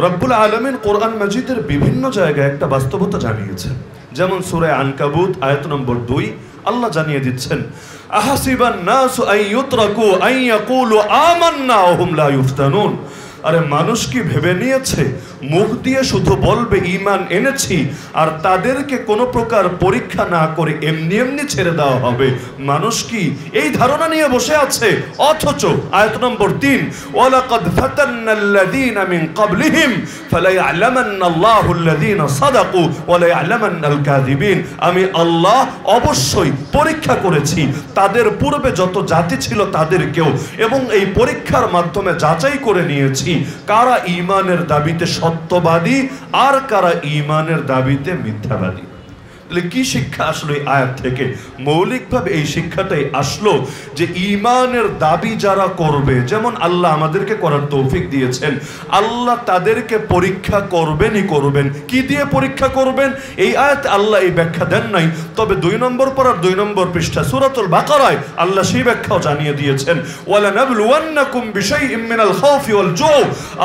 রব্বুল আলামিন কোরআন মাজিদের বিভিন্ন জায়গায় একটা বাস্তবতা জানিয়েছেন। যেমন সূরা আনকাবুত আয়াত নম্বর 2 আল্লাহ জানিয়ে দিচ্ছেন, আহাসিবান নাসু আন ইউতরাকু আন ইয়াকুলু আমান্না ওয়া হুম লা ইফতানুন। আরে মানুষ কি ভেবে নিয়েছে মুখ দিয়ে শুধু বলবে ঈমান এনেছি আর তাদেরকে কোনো প্রকার পরীক্ষা না করে এমনি এমনি ছেড়ে দেওয়া হবে? মানুষ কি এই ধারণা নিয়ে বসে আছে? অথচ আয়াত নম্বর 3, ওয়ালাকাদ ফাতান্নাল্লাযীনা মিন ক্বাবলিহিম ফালায়া'লামান্নাল্লাহুল্লাযীনা সাদাকু ওয়া লায়া'লামান্নাল কাযিবিন। আমি আল্লাহ অবশ্যই পরীক্ষা করেছি তাদের পূর্বে যত জাতি ছিল তাদেরকেও, এবং এই পরীক্ষার মাধ্যমে যাচাই করে নিয়েছি কারা ঈমানের দাবিতে সত্যবাদী আর কারা ঈমানের দাবিতে মিথ্যাবাদী। তাহলে কি শিক্ষা আসলো এই আয়াত থেকে? মৌলিকভাবে এই শিক্ষাটাই আসলো যে ঈমানের দাবি যারা করবে, যেমন আল্লাহ আমাদেরকে করার তৌফিক দিয়েছেন, আল্লাহ তাদেরকে পরীক্ষা করবেনই করবেন। কি দিয়ে পরীক্ষা করবেন এই আয়াত আল্লাহ এই ব্যাখ্যা দেন নাই, তবে 2 নম্বর পারার 2 নম্বর পৃষ্ঠা সূরাতুল বাকারায় আল্লাহ সেই ব্যাখ্যাও জানিয়ে দিয়েছেন, ওয়ালানাবলুওয়ান্নাকুম বিশাইইম মিনাল খাউফি ওয়াল জু।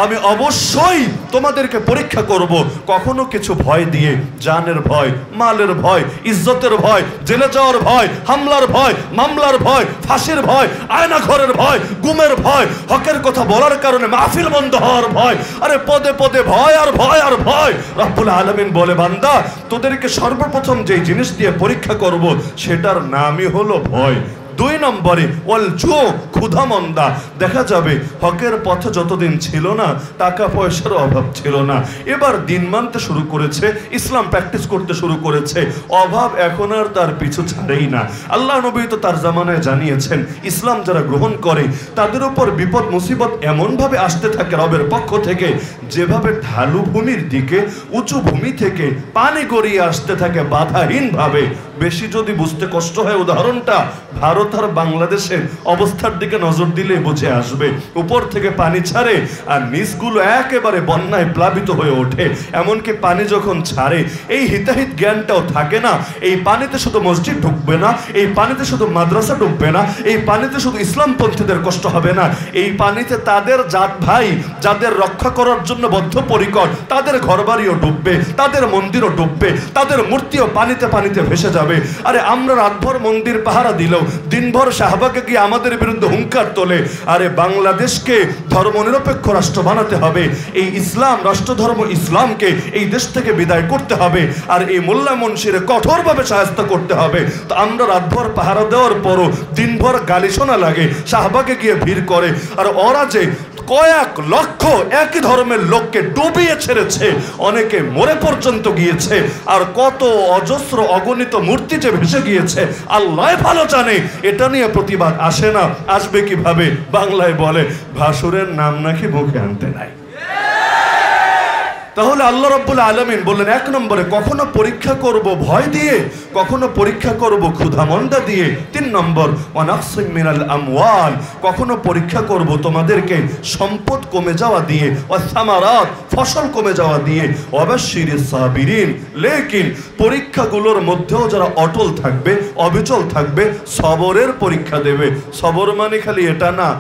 আমি অবশ্যই তোমাদেরকে পরীক্ষা করব, কখনো কিছু ভয় দিয়ে, জানের ভয়, মালের ভয়, ইজ্জতের ভয়, জেলে যাওয়ার ভয়, হামলার ভয়, মামলার ভয়, ফাঁসির ভয়, আয়না ঘরের ভয়, গুমের ভয়, হকের কথা বলার কারণে মাহফিল বন্ধ হওয়ার ভয়। আরে পদে পদে ভয় আর ভয় আর ভয়। রব্বুল আলামিন বলে, বান্দা তোদেরকে সর্বপ্রথম যেই জিনিস দিয়ে পরীক্ষা করব সেটার নামই হলো ভয়। 2 নম্বরে ওয়াল জু, ক্ষুধামন্দা। দেখা যাবে হকের পথে যতদিন ছিল না টাকা পয়সার অভাব ছিল না, এবার দিন মানতে শুরু করেছে, ইসলাম প্র্যাকটিস করতে শুরু করেছে, অভাব এখন আর তার পিছু ছাড়েই না। আল্লাহ নবী তো তার জামানায় জানিয়েছেন ইসলাম যারা গ্রহণ করে তাদের উপর বিপদ মুসিবত এমনভাবে আসতে থাকে রবের পক্ষ থেকে, যেভাবে ঢালু ভূমির দিকে উঁচু ভূমি থেকে পানি গড়িয়ে আসতে থাকে বাধাহীনভাবে। বেশি যদি বুঝতে কষ্ট হয় উদাহরণটা ভারত আর বাংলাদেশের অবস্থার দিকে নজর দিলে বুঝে আসবে। উপর থেকে পানি ছাড়ে আর নিচগুলো একেবারে বন্যায় প্লাবিত হয়ে ওঠে। এমনকি পানি যখন ছাড়ে এই হিতাহিত জ্ঞানটাও থাকে না, এই পানিতে শুধু মসজিদ ঢুকবে না, এই পানিতে শুধু মাদ্রাসা ঢুকবে না, এই পানিতে শুধু ইসলামপন্থীদের কষ্ট হবে না, এই পানিতে তাদের জাত ভাই যাদের রক্ষা করার জন্য বদ্ধপরিকর তাদের ঘরবাড়িও ডুববে, তাদের মন্দিরও ডুববে, তাদের মূর্তিও পানিতে পানিতে ভেসে যাবে। আরে আমরা রাতভর মন্দির পাহারা দিলেও দিনভর শাহবাগে গিয়ে আমাদের বিরুদ্ধে হুঙ্কার তোলে। আরে বাংলাদেশকে ধর্মনিরপেক্ষ রাষ্ট্র বানাতে হবে, এই ইসলাম রাষ্ট্রধর্ম ইসলামকে এই দেশ থেকে বিদায় করতে হবে, আর এই মোল্লা মুন্সিরে কঠোরভাবে শায়েস্ত করতে হবে। তো আমরা রাতভর পাহারা দেওয়ার পরও দিনভর গালি শোনা লাগে, শাহবাগে গিয়ে ভিড় করে, আর ওরা যে কয়েক লক্ষ একই ধর্মের লোককে ডুবিয়ে ছেড়েছে, অনেকে মরে পর্যন্ত গিয়েছে, আর কত অজস্র অগণিত মূর্তি যে ভেসে গিয়েছে আল্লাহ ভালো জানে। এটা নিয়ে প্রতিবাদ আসে না, আসবে কিভাবে? বাংলায় বলে ভাসুরের নাম নাকি মুখে আনতে নাই। তাহলে আল্লাহ রাব্বুল আলামিন বললেন 1 নম্বরে কখনো পরীক্ষা করব ভয় দিয়ে, কখনো পরীক্ষা করব ক্ষুধামন্দা দিয়ে। 3 নম্বর ওয়ানাকসিম মিনাল আমওয়াল, কখনো পরীক্ষা করব তোমাদেরকে সম্পদ কমে যাওয়া দিয়ে, ওয়াসামারাত ফসল কমে যাওয়া দিয়ে, ওয়াবাশশিরিস সাবিরিন। লেকিন পরীক্ষাগুলোর মধ্যেও যারা অটল থাকবে, অবিচল থাকবে, সবরের পরীক্ষা দেবে। সবর মানে খালি এটা না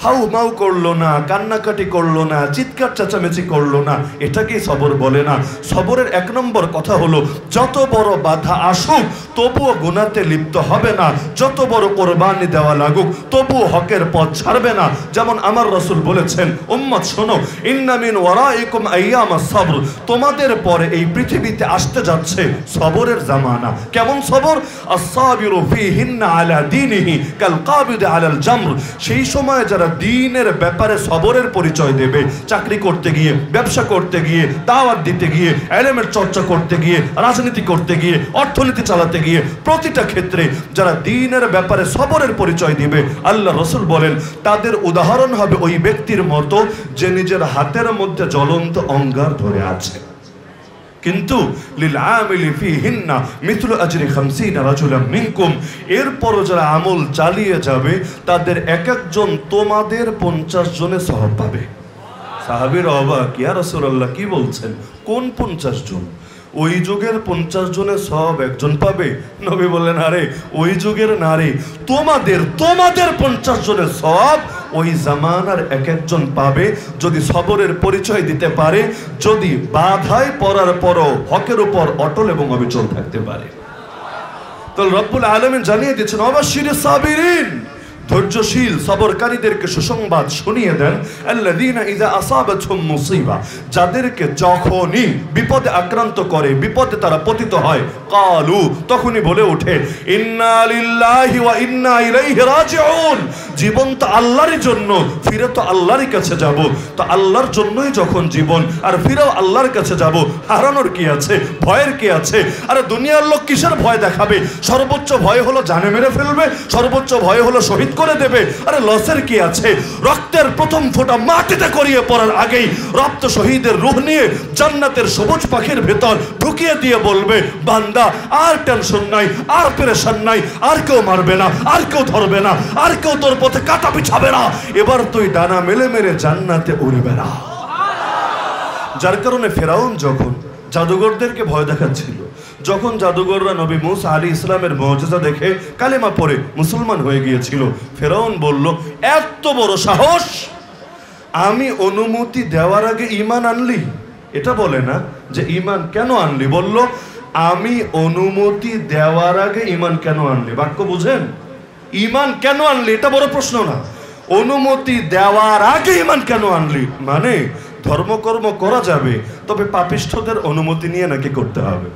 হাউ মাউ করলো না, কান্নাকাটি করলো না, চিৎকার চেঁচামেচি করলো না, এটাকে সবর বলে না। সবরের 1 নম্বর কথা হলো যত বড় বাধা আসুক তবুও গুনাতে লিপ্ত হবে না, যত বড় কোরবানি দেওয়া লাগুক তবুও হকের পথ ছাড়বে না। যেমন আমার রাসূল বলেছেন, উম্মত শোনো, ইন্না মিন ওয়ারাইকুম আইয়ামাস সবর, তোমাদের পরে এই পৃথিবীতে আসতে যাচ্ছে সবরের জামানা। কেমন সবর? আস-সাবিরু ফীহিন্না আলা দীনিহি কাল কাবিদ আলাল জামর। সেই সময় যারা দ্বীনের ব্যাপারে সবরের পরিচয় দেবে, চাকরি করতে গিয়ে, ব্যবসা করতে গিয়ে, দাওয়াত দিতে গিয়ে, ইলমের চর্চা করতে গিয়ে, রাজনীতি করতে গিয়ে, অর্থনীতি চালাতে গিয়ে, প্রতিটা ক্ষেত্রে যারা দ্বীনের ব্যাপারে সবরের পরিচয় দিবে, আল্লাহ রাসূল বলেন তাদের উদাহরণ হবে ওই ব্যক্তির মতো যে নিজের হাতের মধ্যে জ্বলন্ত অঙ্গার ধরে আছে, কিন্তু লিল আমিলি ফীহিন্না মিথলু আজরি 50 রাজুলাম মিনকুম। এরপরও যারা আমল চালিয়ে যাবে তাদের এক একজন তোমাদের 50 জনের সওয়াব পাবে। সাহাবীরা অবাক, ইয়া রাসূলুল্লাহ কি বলছেন, কোন 50 জন? ওই যুগের 50 জনের সওয়াব একজন পাবে? নবী বললেন, আরে ওই যুগের নারী তোমাদের 50 জনের সওয়াব ওই জামানার এক একজন পাবে যদি সবরের পরিচয় দিতে পারে, যদি বাধায় পড়ার পরও হকের উপর অটল এবং অবিচল থাকতে পারে। তো রব্বুল আলামিন জানিয়ে দিচ্ছেন অবাশশিরিস সাবিরিন, ধৈর্যশীল সবরকারীদেরকে সুসংবাদ শুনিয়ে দেন, আল্লাযীনা ইযা আসাবাতহুম মুসিবা, যাদেরকে যখনই বিপদে আক্রান্ত করে, বিপদে তারা পতিত হয়, ক্বালু, তখনই বলে ওঠে ইন্না লিল্লাহি ওয়া ইন্না ইলাইহি রাজিউন, জীবন তো আল্লাহরই জন্য, ফিরে তো আল্লাহরই কাছে যাব। তো আল্লাহর জন্যই যখন জীবন আর ফিরেও আল্লাহর কাছে যাব, হারানোর কি আছে, ভয়ের কি আছে? আরে দুনিয়ার লোক কিসের ভয় দেখাবে? সর্বোচ্চ ভয় হলো জানে মেরে ফেলবে, সর্বোচ্চ ভয় হলো শহীদ করে দেবে। আরে লসের কি আছে? রক্তের প্রথম ফোঁটা মাটিতে করিয়ে পড়ার আগেই রক্ত শহীদের রূহ নিয়ে জান্নাতের সবুজ পাখির ভেতর ঢুকিয়ে দিয়ে বলবে, বান্দা আর টেনশন নাই, আর পেরেশান নাই, আর কেউ মারবে না, আর কেউ ধরবে না, আর কেউ তোর পথে কাটা বিছাবে না, এবার তুই ডানা মেলে মেলে জান্নাতে উড়বে না। যার কারণে ফেরাউন যখন জাদুঘরদেরকে ভয় দেখাচ্ছিল, যখন জাদুঘররা নবী মুসা আলাইহিস ইসলামের মুজিজা দেখে কালেমা পড়ে মুসলমান হয়ে গিয়েছিল, ফেরাউন বলল, এত বড় সাহস, আমি অনুমতি দেওয়ার আগে ঈমান আনলি? এটা বলে না যে ঈমান কেন আনলি, বলল আমি অনুমতি দেওয়ার আগে ঈমান কেন আনলি। বাক্য বুঝেন? ঈমান কেন আনলি এটা বড় প্রশ্ন না, অনুমতি দেওয়ার আগে ঈমান কেন আনলি মানে ধর্মকর্ম করা যাবে, তবে পাপিষ্ঠদের অনুমতি নিয়ে নাকি করতে হবে।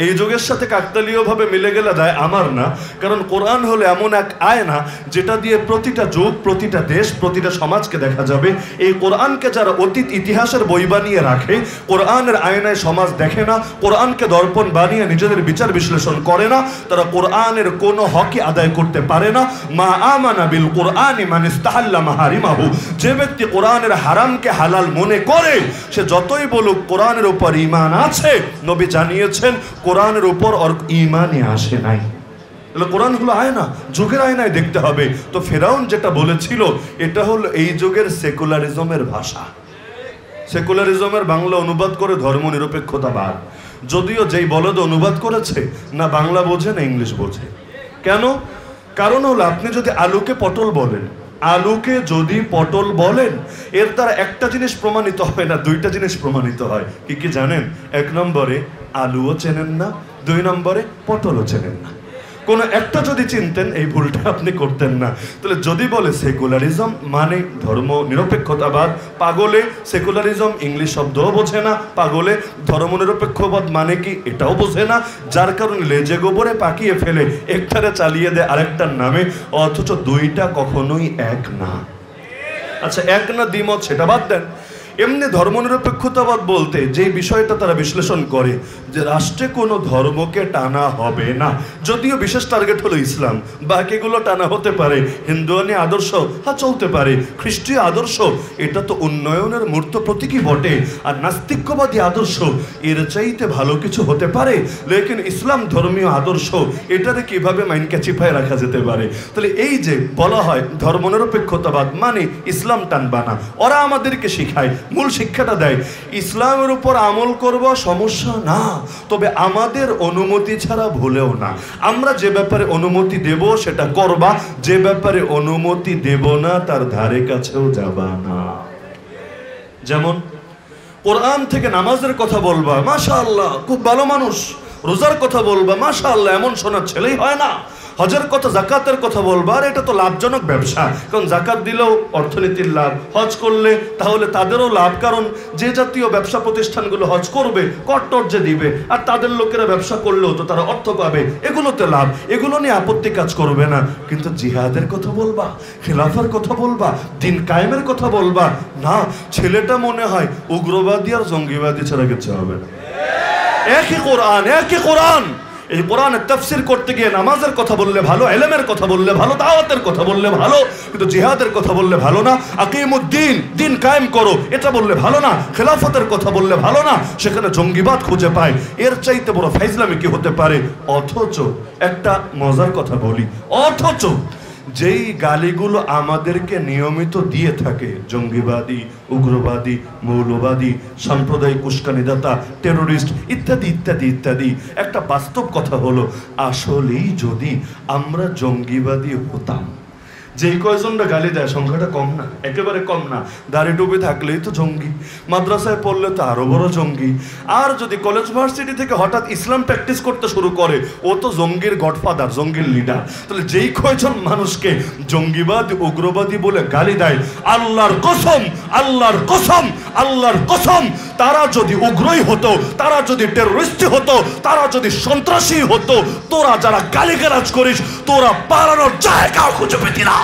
এই যুগের সাথে কাকতালীয়ভাবে মিলে গেলে যায় আমার না, কারণ কোরআন হলো এমন এক আয়না যেটা দিয়ে প্রতিটা যুগ, প্রতিটা দেশ, প্রতিটা সমাজকে দেখা যাবে। এই কোরআনকে যারা অতীত ইতিহাসের বই বানিয়ে রাখে, কোরআনের আয়নায় সমাজ দেখে না, কোরআনকে দর্পণ বানিয়ে নিজেদের বিচার বিশ্লেষণ করে না, তারা কোরআনের কোনো হকই আদায় করতে পারে না। মা আমানা বিল কোরআনি মান ইস্তাহাল্লা মাহারিমাহু, যে ব্যক্তি কোরআনের হারামকে হালাল মনে করে, সে যতই বলুক কোরআনের উপর ঈমান আছে, নবী জানিয়েছেন কোরআনের উপর ওর ঈমানই আসে নাই। কোরআন হলো আয়না, যুগের আয়নায় দেখতে হবে। তো ফেরাউন যেটা বলেছিল এটা হলো এই যুগের সেকুলারিজমের ভাষা। সেকুলারিজমের বাংলা অনুবাদ করে ধর্ম নিরপেক্ষতাবাদ, যদিও যেই বলদ অনুবাদ করেছে না বাংলা বোঝে না ইংলিশ বোঝে। কেন? কারণ হলো আপনি যদি আলুকে পটল বলেন, আলুকে যদি পটল বলেন, এর দ্বারা একটা জিনিস প্রমাণিত হয় না, দুইটা জিনিস প্রমাণিত হয়। কি কি জানেন? এক নম্বরে আলুও চেনেন না, দুই নম্বরে পটলও চেনেন না। কোনো একটা যদি চিনতেন এই ভুলটা আপনি করতেন না। তাহলে যদি বলে সেকুলারিজম মানে ধর্ম নিরপেক্ষতাবাদ, পাগলে সেকুলারিজম ইংলিশ শব্দও বোঝে না, পাগলে ধর্ম নিরপেক্ষবাদ মানে কি এটাও বোঝে না, যার কারণে লেজে গোবরে পাকিয়ে ফেলে একটারে চালিয়ে দেয় আরেকটার নামে, অথচ দুইটা কখনোই এক না। আচ্ছা, এক না দ্বিমত সেটা বাদ দেন, এমনি ধর্মনিরপেক্ষতাবাদ বলতে যে বিষয়টা তারা বিশ্লেষণ করে যে রাষ্ট্রে কোনো ধর্মকে টানা হবে না, যদিও বিশেষ টার্গেট হলো ইসলাম, বাকিগুলো টানা হতে পারে। হিন্দুয়ানি আদর্শ হ্যাঁ চলতে পারে, খ্রিস্টীয় আদর্শ এটা তো উন্নয়নের মূর্ত প্রতীকই বটে, আর নাস্তিক্যবাদী আদর্শ এর চাইতে ভালো কিছু হতে পারে, লেকিন ইসলাম ধর্মীয় আদর্শ এটারে কিভাবে মাইনকে চিপায় রাখা যেতে পারে। তাহলে এই যে বলা হয় ধর্মনিরপেক্ষতাবাদ মানে ইসলাম টানবা না, ওরা আমাদেরকে শিখায়, মূল শিক্ষাটা দেয় ইসলামের উপর আমল করব সমস্যা না, তবে আমাদের অনুমতি ছাড়া ভুলেও না। আমরা যে ব্যাপারে অনুমতি দেব সেটা করবা, যে ব্যাপারে অনুমতি দেব না তার ধারে কাছেও যাবা না। যেমন কোরআন থেকে নামাজের কথা বলবা, মাশাআল্লাহ খুব ভালো মানুষ, রোজার কথা বলবা, মাশাআল্লাহ এমন শোনার ছেলেই হয় না, হজের কথা, জাকাতের কথা বলবা, আর এটা তো লাভজনক ব্যবসা, কারণ জাকাত দিলেও অর্থনীতির লাভ, হজ করলে তাহলে তাদেরও লাভ, কারণ যে জাতীয় ব্যবসা প্রতিষ্ঠানগুলো হজ করবে কর যে দিবে, আর তাদের লোকেরা ব্যবসা করলেও তো তারা অর্থ পাবে, এগুলোতে লাভ, এগুলো নিয়ে আপত্তি কাজ করবে না। কিন্তু জিহাদের কথা বলবা, খিলাফার কথা বলবা, দিন কায়েমের কথা বলবা না, ছেলেটা মনে হয় উগ্রবাদী আর জঙ্গিবাদী ছাড়া কিছু হবে না। একই কোরআন, একই কোরআন, এই কোরআনের তাফসীর করতে গিয়ে নামাজের কথা বললে ভালো, ইলমের কথা বললে ভালো, দাওয়াতের কথা বললে ভালো, কিন্তু জিহাদের কথা বললে ভালো না, আকিমুদ্দিন, দিন কায়েম করো এটা বললে ভালো না, খেলাফতের কথা বললে ভালো না, সেখানে জঙ্গিবাদ খুঁজে পায়। এর চাইতে বড় ফাইজলামি কি হতে পারে? অথচ একটা মজার কথা বলি, অথচ যেই গালিগুলো আমাদেরকে নিয়মিত দিয়ে থাকে জঙ্গিবাদী, উগ্রবাদী, মৌলবাদী, সাম্প্রদায়িক উস্কানিদাতা, টেরোরিস্ট ইত্যাদি ইত্যাদি ইত্যাদি, একটা বাস্তব কথা হলো আসলেই যদি আমরা জঙ্গিবাদী হতাম যেই কয়জনটা গালি দেয় সংখ্যাটা কম না, একেবারে কম না। দাড়ি টুপি থাকলেই তো জঙ্গি, মাদ্রাসায় পড়লে তো আরো বড় জঙ্গি। আর যদি কলেজ ভার্সিটি থেকে হঠাৎ ইসলাম প্র্যাকটিস করতে শুরু করে, ও তো জঙ্গির গডফাদার, জঙ্গির লিডার। তাহলে যেই কয়জন মানুষকে জঙ্গিবাদী উগ্রবাদী বলে গালি দেয়, আল্লাহর কসম, আল্লাহর কসম, আল্লাহর কসম, তারা যদি উগ্রই হতো, তারা যদি টেররিস্ট হতো, তারা যদি সন্ত্রাসী হতো, তোরা যারা গালিগালাজ করিস, তোরা পালানোর জায়গাও খুঁজে পেতি না।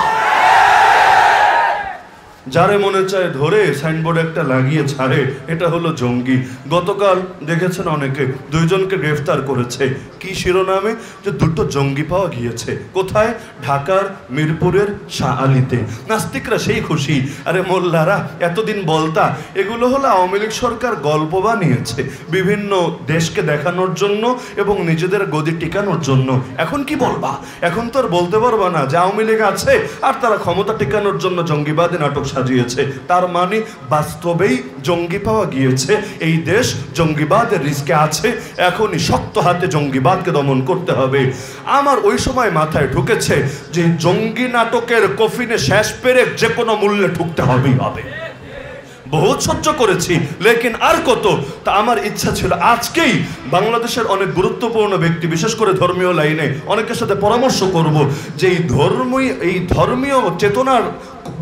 যারে মনে চায় ধরে সাইনবোর্ড একটা লাগিয়ে ছাড়ে, এটা হলো জঙ্গি। গতকাল দেখেছেন অনেকে, দুইজনকে গ্রেফতার করেছে। কি শিরোনামে? যে দুটো জঙ্গি পাওয়া গিয়েছে। কোথায়? ঢাকার মিরপুরের শাহ আলীতে। নাস্তিকরা সেই খুশি। আরে মোল্লারা এতদিন বলতা এগুলো হলো আওয়ামী লীগ সরকার গল্প বানিয়েছে বিভিন্ন দেশকে দেখানোর জন্য এবং নিজেদের গদি টিকানোর জন্য। এখন কি বলবা? এখন তো আর বলতে পারবা না যে আওয়ামী লীগ আছে আর তারা ক্ষমতা টিকানোর জন্য জঙ্গিবাদী নাটক সাজিয়েছে। তার মানে বাস্তবেই জঙ্গি পাওয়া গিয়েছে। এই দেশ জঙ্গিবাদের রিস্কে আছে। এখনই শক্ত হাতে জঙ্গিবাদকে দমন করতে হবে। আমার ওই সময় মাথায় ঢুকেছে যে জঙ্গি নাটকের কফিনে শেষ পেরেক যে কোনো মূল্যে ঢুকতে হবেই হবে। বহুত সহ্য করেছি, লেকিন আর কত। তা আমার ইচ্ছা ছিল আজকেই বাংলাদেশের অনেক গুরুত্বপূর্ণ ব্যক্তি, বিশেষ করে ধর্মীয় লাইনে অনেকের সাথে পরামর্শ করব যে এই ধর্মীয় চেতনার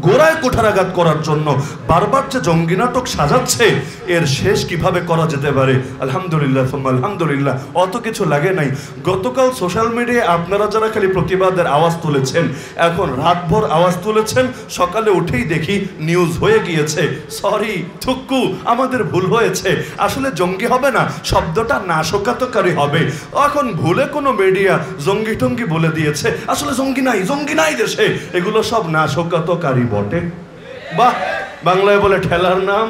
গোড়ায় কুঠারাঘাত করার জন্য বারবার যে জঙ্গি নাটক সাজাচ্ছে, এর শেষ কিভাবে করা যেতে পারে। আলহামদুলিল্লাহ, আলহামদুলিল্লাহ, অত কিছু লাগে নাই। গতকাল সোশ্যাল মিডিয়ায় আপনারা যারা খালি প্রতিবাদের আওয়াজ তুলেছেন, এখন রাতভর আওয়াজ তুলেছেন, সকালে উঠেই দেখি নিউজ হয়ে গিয়েছে। সরি থুক্কু, আমাদের ভুল হয়েছে। আসলে জঙ্গি হবে না, শব্দটা নাশকতাকারী হবে। এখন ভুলে কোনো মিডিয়া জঙ্গি টঙ্গি বলে দিয়েছে। আসলে জঙ্গি নাই, জঙ্গি নাই দেশে। এগুলো সব নাশকতাকারী বটে। বাহ, বাংলায় বলে ঠেলার নাম।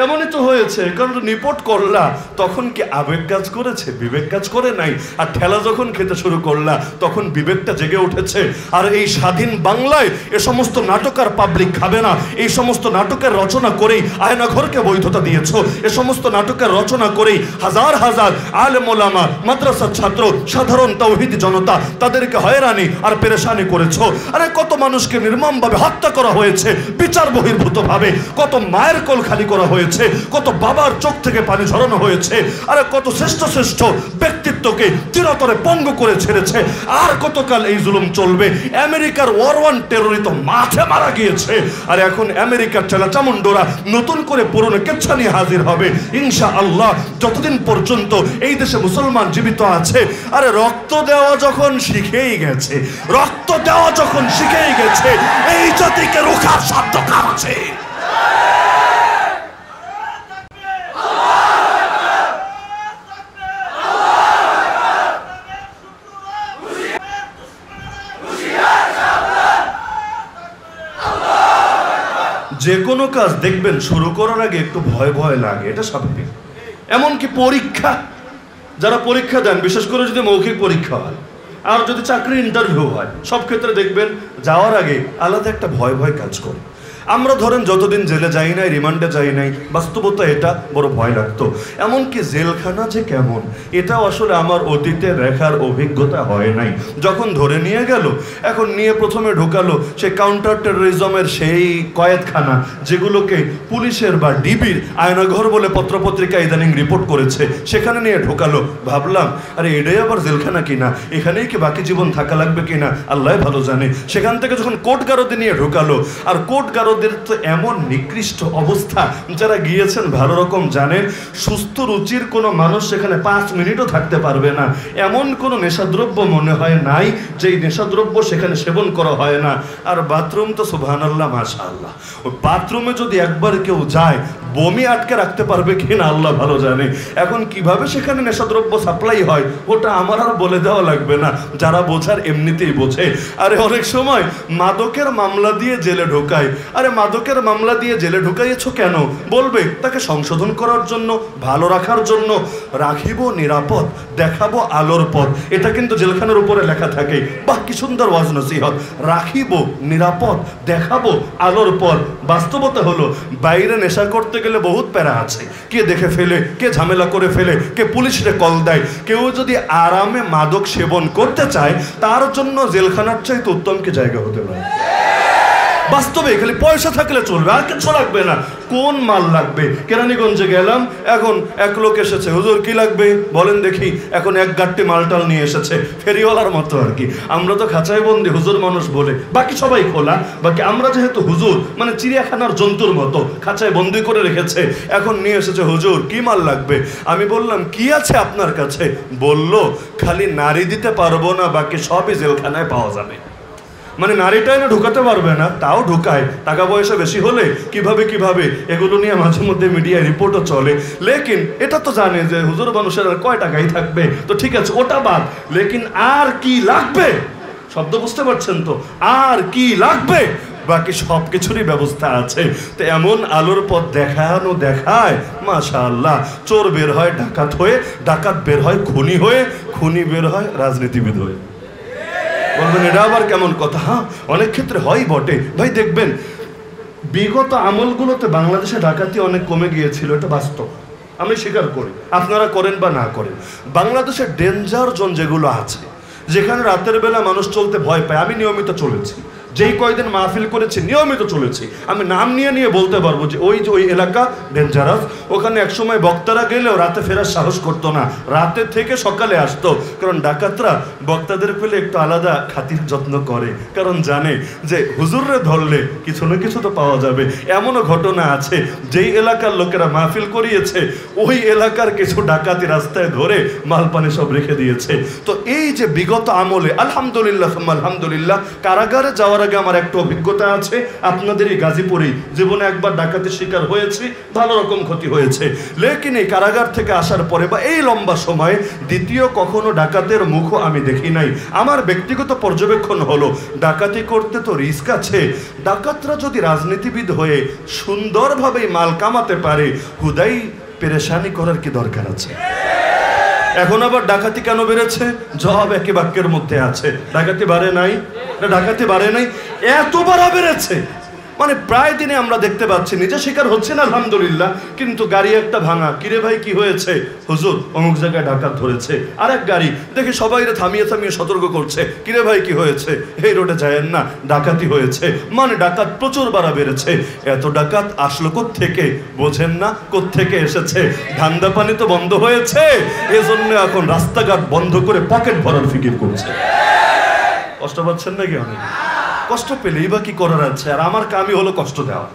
এমনই তো হয়েছে, কারণ নিপট করলা তখন কি আবেগ কাজ করেছে? বিবেক কাজ করে নাই। আর ঠেলা যখন খেতে শুরু করলা তখন বিবেকটা জেগে উঠেছে। আর এই স্বাধীন বাংলায় এ সমস্ত নাটক আর পাবলিক খাবে না। এই সমস্ত নাটকের রচনা করেই আয়নাঘরকে বৈধতা দিয়েছ। এ সমস্ত নাটকের রচনা করেই হাজার হাজার আলেম ওলামা, মাদ্রাসার ছাত্র, সাধারণ তাওহীদি জনতা, তাদেরকে হয়রানি আর পেরেশানি করেছ। আরে কত মানুষকে নির্মমভাবে হত্যা করা হয়েছে বিচার বহির্ভূতভাবে। কত মায়ের কোল খালি করা হয়েছে, কত বাবার চোখ থেকে পানি ঝরানো হয়েছে। আরে কত শ্রেষ্ঠ শ্রেষ্ঠ ব্যক্তিত্বকে চিরতরে পঙ্গু করে ছেড়েছে। আর কতকাল এই জুলুম চলবে? আমেরিকার ওয়ার 1 টেররিস্ট তো মাঠে মারা গিয়েছে। আর এখন আমেরিকার চেলাচামুন্ডোরা নতুন করে পুরনো কেচ্ছা নিয়ে হাজির হবে ইনশাআল্লাহ, যতদিন পর্যন্ত এই দেশে মুসলমান জীবিত আছে। আরে রক্ত দেওয়া যখন শিখেই গেছে, রক্ত দেওয়া যখন শিখেই গেছে, এই জাতিকে রোখার সাধ্য কার আছে? যে কোনো কাজ দেখবেন শুরু করার আগে একটু ভয় ভয় লাগে, এটা স্বাভাবিক। এমনকি পরীক্ষা, যারা পরীক্ষা দেন, বিশেষ করে যদি মৌখিক পরীক্ষা হয় আর যদি চাকরির ইন্টারভিউ হয়, সব ক্ষেত্রে দেখবেন যাওয়ার আগে আলাদা একটা ভয় ভয় কাজ করে। আমরা ধরেন যতদিন জেলে যাই নাই, রিমান্ডে যাই নাই, বাস্তবতা এটা বড় ভয় লাগতো। এমনকি জেলখানা যে কেমন, এটাও আসলে আমার অতীতে রেখার অভিজ্ঞতা হয় নাই। যখন ধরে নিয়ে গেল, এখন নিয়ে প্রথমে ঢোকালো সে কাউন্টার টেরোরিজমের সেই কয়েদখানা, যেগুলোকে পুলিশের বা ডিবির আয়নাঘর বলে পত্রপত্রিকা ইদানিং রিপোর্ট করেছে, সেখানে নিয়ে ঢোকালো। ভাবলাম আরে এটাই আবার জেলখানা কিনা, এখানেই কি বাকি জীবন থাকা লাগবে কিনা আল্লাহ ভালো জানে। সেখান থেকে যখন কোর্ট গারদে নিয়ে ঢোকালো, আর কোর্ট গারদ তো এমন নিকৃষ্ট অবস্থা, যারা গিয়েছেন ভালো রকম জানেন, সুস্থ রুচির কোনো মানুষ সেখানে 5 মিনিটও থাকতে পারবে না। এমন কোনো নেশাদ্রব্য মনে হয় নাই যে নেশাদ্রব্য সেখানে সেবন করা হয় না। আর বাথরুম তো সুবহানাল্লাহ মাশাআল্লাহ, ওই বাথরুমে যদি একবার কেউ যায় বমি আটকে রাখতে পারবে কিনা আল্লাহ ভালো জানে। এখন কিভাবে সেখানে নেশাদ্রব্য সাপ্লাই হয় ওটা আমার আর বলে দেওয়া লাগবে না, যারা বোঝার এমনিতেই বোঝে। আরে অনেক সময় মাদকের মামলা দিয়ে জেলে ঢোকায়। আরে মাদকের মামলা দিয়ে জেলে ঢুকাইয়েছো কেন? বলবে তাকে সংশোধন করার জন্য, ভালো রাখার জন্য। রাখিব নিরাপদ, দেখাবো আলোর পথ, এটা কিন্তু জেলখানার উপরে লেখা থাকে। বাহ কি সুন্দর ওয়াজ নসিহত। রাখিব নিরাপদ, দেখাবো আলোর পথ। বাস্তবতা হলো বাইরে নেশা করতে গেলে বহুত প্যারা আছে, কে দেখে ফেলে, কে ঝামেলা করে ফেলে, কে পুলিশে কল দেয়। কেউ যদি আরামে মাদক সেবন করতে চায় তার জন্য জেলখানার চাইতে উত্তম কি জায়গা হতে পারে? বাস্তবে খালি পয়সা থাকলে চলবে, আর কিছু লাগবে না। কোন মাল লাগবে? কেরানীগঞ্জে গেলাম, এখন এক লোক এসেছে, হুজুর কি লাগবে বলেন দেখি। এখন এক গাড়টি মালটাল নিয়ে এসেছে, ফেরিওয়ালার মতো আর কি। আমরা তো খাঁচায় বন্দি হুজুর মানুষ বলে, বাকি সবাই খোলা। বাকি আমরা যেহেতু হুজুর, মানে চিড়িয়াখানার জন্তুর মতো খাঁচায় বন্দি করে রেখেছে। এখন নিয়ে এসেছে, হুজুর কি মাল লাগবে? আমি বললাম কি আছে আপনার কাছে? বলল খালি নারী দিতে পারবো না, বাকি সবই জেলখানায় পাওয়া যাবে। মানে নারীটাই না ঢুকাতে পারবে না, তাও ঢুকায়। টাকা পয়সা বেশি হলে কিভাবে এগুলো নিয়ে মাঝে মধ্যে মিডিয়ায় রিপোর্টও চলে। লেকিন এটা তো জানে যে হুজুর মানুষের আর কয় টাকাই থাকবে, তো ঠিক আছে ওটা বাদ। লেকিন আর কি লাগবে? শব্দ বুঝতে পারছেন তো? আর কি লাগবে? বাকি সব কিছুরই ব্যবস্থা আছে। তো এমন আলোর পথ দেখায় মাশাআল্লাহ। চোর বের হয় ডাকাত হয়ে, ডাকাত বের হয় খুনি হয়ে, খুনি বের হয় রাজনীতিবিদ হয়ে। বলবেন এটা আবার কেমন কথা? হ্যাঁ, অনেক ক্ষেত্রে হয় বটে ভাই। দেখবেন বিগত আমলগুলোতে বাংলাদেশে ডাকাতি অনেক কমে গিয়েছিল, এটা বাস্তব, আমি স্বীকার করি। আপনারা করেন বা না করেন, বাংলাদেশের ডেঞ্জার জোন যেগুলো আছে, যেখানে রাতের বেলা মানুষ চলতে ভয় পায়, আমি নিয়মিত চলেছি। যেই কয়দিন মাহফিল করেছি নিয়মিত চলেছি, আমি নাম নিয়ে বলতে পারবো যে ওই এলাকা ডেঞ্জারাস। ওখানে একসময় বক্তারা গেলেও রাতে ফেরার সাহস করতো না, রাতে থেকে সকালে আসতো। কারণ ডাকাতরা বক্তাদের পেলে একটু আলাদা খাতির যত্ন করে, কারণ জানে যে হুজুররে ধরলে কিছু না কিছু তো পাওয়া যাবে। এমনও ঘটনা আছে যেই এলাকার লোকেরা মাহফিল করিয়েছে ওই এলাকার কিছু ডাকাতি রাস্তায় ধরে মালপানি সব রেখে দিয়েছে। তো এই যে বিগত আমলে আলহামদুলিল্লাহ কারাগারে যাওয়ার আগে আমার একটা অভিজ্ঞতা আছে, আপনাদেরই গাজীপুরেই জীবনে একবার ডাকাতির শিকার হয়েছি, ভালো রকম ক্ষতি হয়েছে। লেকিন এই কারাগার থেকে আসার পরে বা এই লম্বা সময়ে দ্বিতীয় কখনো ডাকাতের মুখও আমি দেখি নাই। আমার ব্যক্তিগত পর্যবেক্ষণ হলো ডাকাতি করতে তো রিস্ক আছে। ডাকাতরা যদি রাজনীতিবিদ হয়ে সুন্দরভাবে মাল কামাতে পারে, হুদাই পেরেশানি করার কি দরকার আছে? এখন আবার ডাকাতি কেন বেড়েছে? জবাব একই বাক্যের মধ্যে আছে, ডাকাতি বাড়ে নাই, ডাকাতি বাড়ে নাই, এতবার বেড়েছে। মানে প্রায় দিনে আমরা দেখতে পাচ্ছি, নিজে শিকার হচ্ছে না আলহামদুলিল্লাহ, কিন্তু গাড়ি একটা ভাঙা, কিরে ভাই কি হয়েছে? হুজুর অমুক জায়গায় ডাকাত ধরেছে। আর এক গাড়ি দেখে সবাই থামিয়ে সতর্ক করছে, কিরে ভাই কি হয়েছে? এই রোডে যায়েন না, ডাকাতি হয়েছে। মানে ডাকাত প্রচুর বাড়া বেড়েছে। এত ডাকাত আসলো কোত্থেকে বোঝেন না, কোত্থেকে এসেছে? ধান্দা পানি তো বন্ধ হয়েছে, এজন্য এখন রাস্তাঘাট বন্ধ করে পকেট ভরার ফিকির করছে। কষ্ট পাচ্ছেন নাকি? অনেক কষ্ট পেলেই বা কি করার আছে? আর আমার কামই হলো কষ্ট দেওয়া।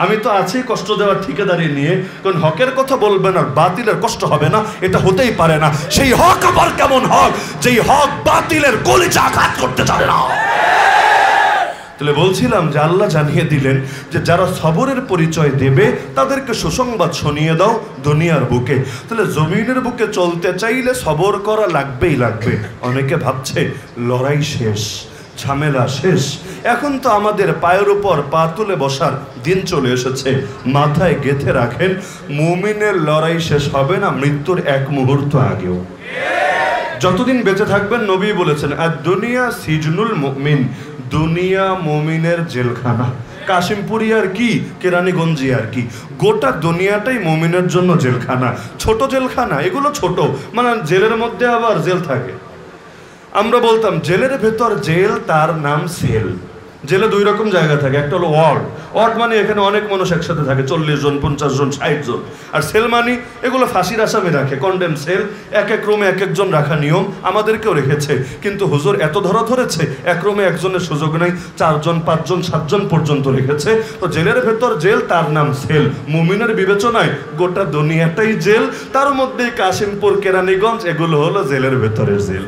আমি তো আছি কষ্ট দেওয়ার ঠিকাদারি নিয়ে, কারণ হকের কথা বলবেন আর বাতিলের কষ্ট হবে না, এটা হতেই পারে না। সেই হক আবার কেমন হক, যেই হক বাতিলের কলিজা আঘাত করতে জানে না। তাহলে বলছিলাম যে আল্লাহ জানিয়ে দিলেন যে যারা সবরের পরিচয় দেবে তাদেরকে সুসংবাদ শুনিয়ে দাও দুনিয়ার বুকে। তাহলে জমিনের বুকে চলতে চাইলে সবর করা লাগবেই লাগবে। অনেকে ভাবছে লড়াই শেষ, ঝামেলা শেষ, এখন তো আমাদের পায়ের উপর পা তুলে বসার দিন চলে এসেছে। মাথায় গেঁথে রাখেন, মুমিনের লড়াই শেষ হবে না মৃত্যুর এক মুহূর্ত আগেও। যতদিন বেঁচে থাকবেন, নবী বলেছেন আর দুনিয়া সিজনুল মুমিন, দুনিয়া মুমিনের জেলখানা। কাশিমপুরি আর কি, কেরানীগঞ্জি আর কি, গোটা দুনিয়াটাই মুমিনের জন্য জেলখানা। ছোট জেলখানা এগুলো ছোট, মানে জেলের মধ্যে আবার জেল থাকে। আমরা বলতাম জেলের ভেতর জেল, তার নাম সেল। জেলে দুই রকম জায়গা থাকে, একটা হলো ওয়ার্ড। ওয়ার্ড মানে এখানে অনেক মানুষ একসাথে থাকে, 40 জন, 50 জন, 60 জন। আর সেল মানে এগুলো ফাঁসির আসামি রাখে, কন্ডেম সেল। এক এক রুমে এক একজন রাখা নিয়ম, আমাদেরকেও রেখেছে। কিন্তু হুজুর এত ধরেছে, এক রুমে একজনের সুযোগ নেই, 4 জন, 5 জন, 7 জন পর্যন্ত রেখেছে। তো জেলের ভেতর জেল, তার নাম সেল। মুমিনের বিবেচনায় গোটা দুনিয়াটাই জেল, তার মধ্যে কাশিমপুর, কেরানীগঞ্জ এগুলো হলো জেলের ভেতরের জেল।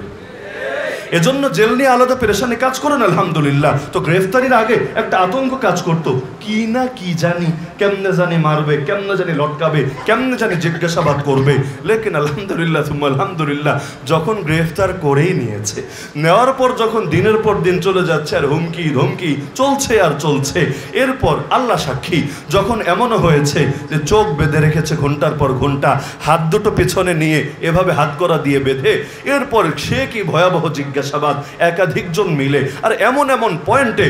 এজন্য জেল নিয়ে আলাদা পেরেশানি কাজ করেন আলহামদুলিল্লাহ। তো গ্রেফতারির আগে একটা আতঙ্ক কাজ করতো, কি না কি জানি, কেমনে জানি মারবে, কেমনে জানি লটকাবে, কেমনে জানি জিজ্ঞাসাবাদ করবে। লেকিন আলহামদুলিল্লাহ সুম্মা আলহামদুলিল্লাহ, যখন গ্রেফতার করেই নিয়েছে, নেওয়ার পর যখন দিনের পর দিন চলে যাচ্ছে আর হুমকি ধমকি চলছে আর চলছে, এরপর আল্লাহ সাক্ষী যখন এমনও হয়েছে যে চোখ বেঁধে রেখেছে ঘন্টার পর ঘন্টা, হাত দুটো পেছনে নিয়ে এভাবে হাত করা দিয়ে বেঁধে, এরপর সে কি ভয়াবহ জিজ্ঞাসা জিজ্ঞাসাবাদ, একাধিকজন মিলে, আর এমন এমন পয়েন্টে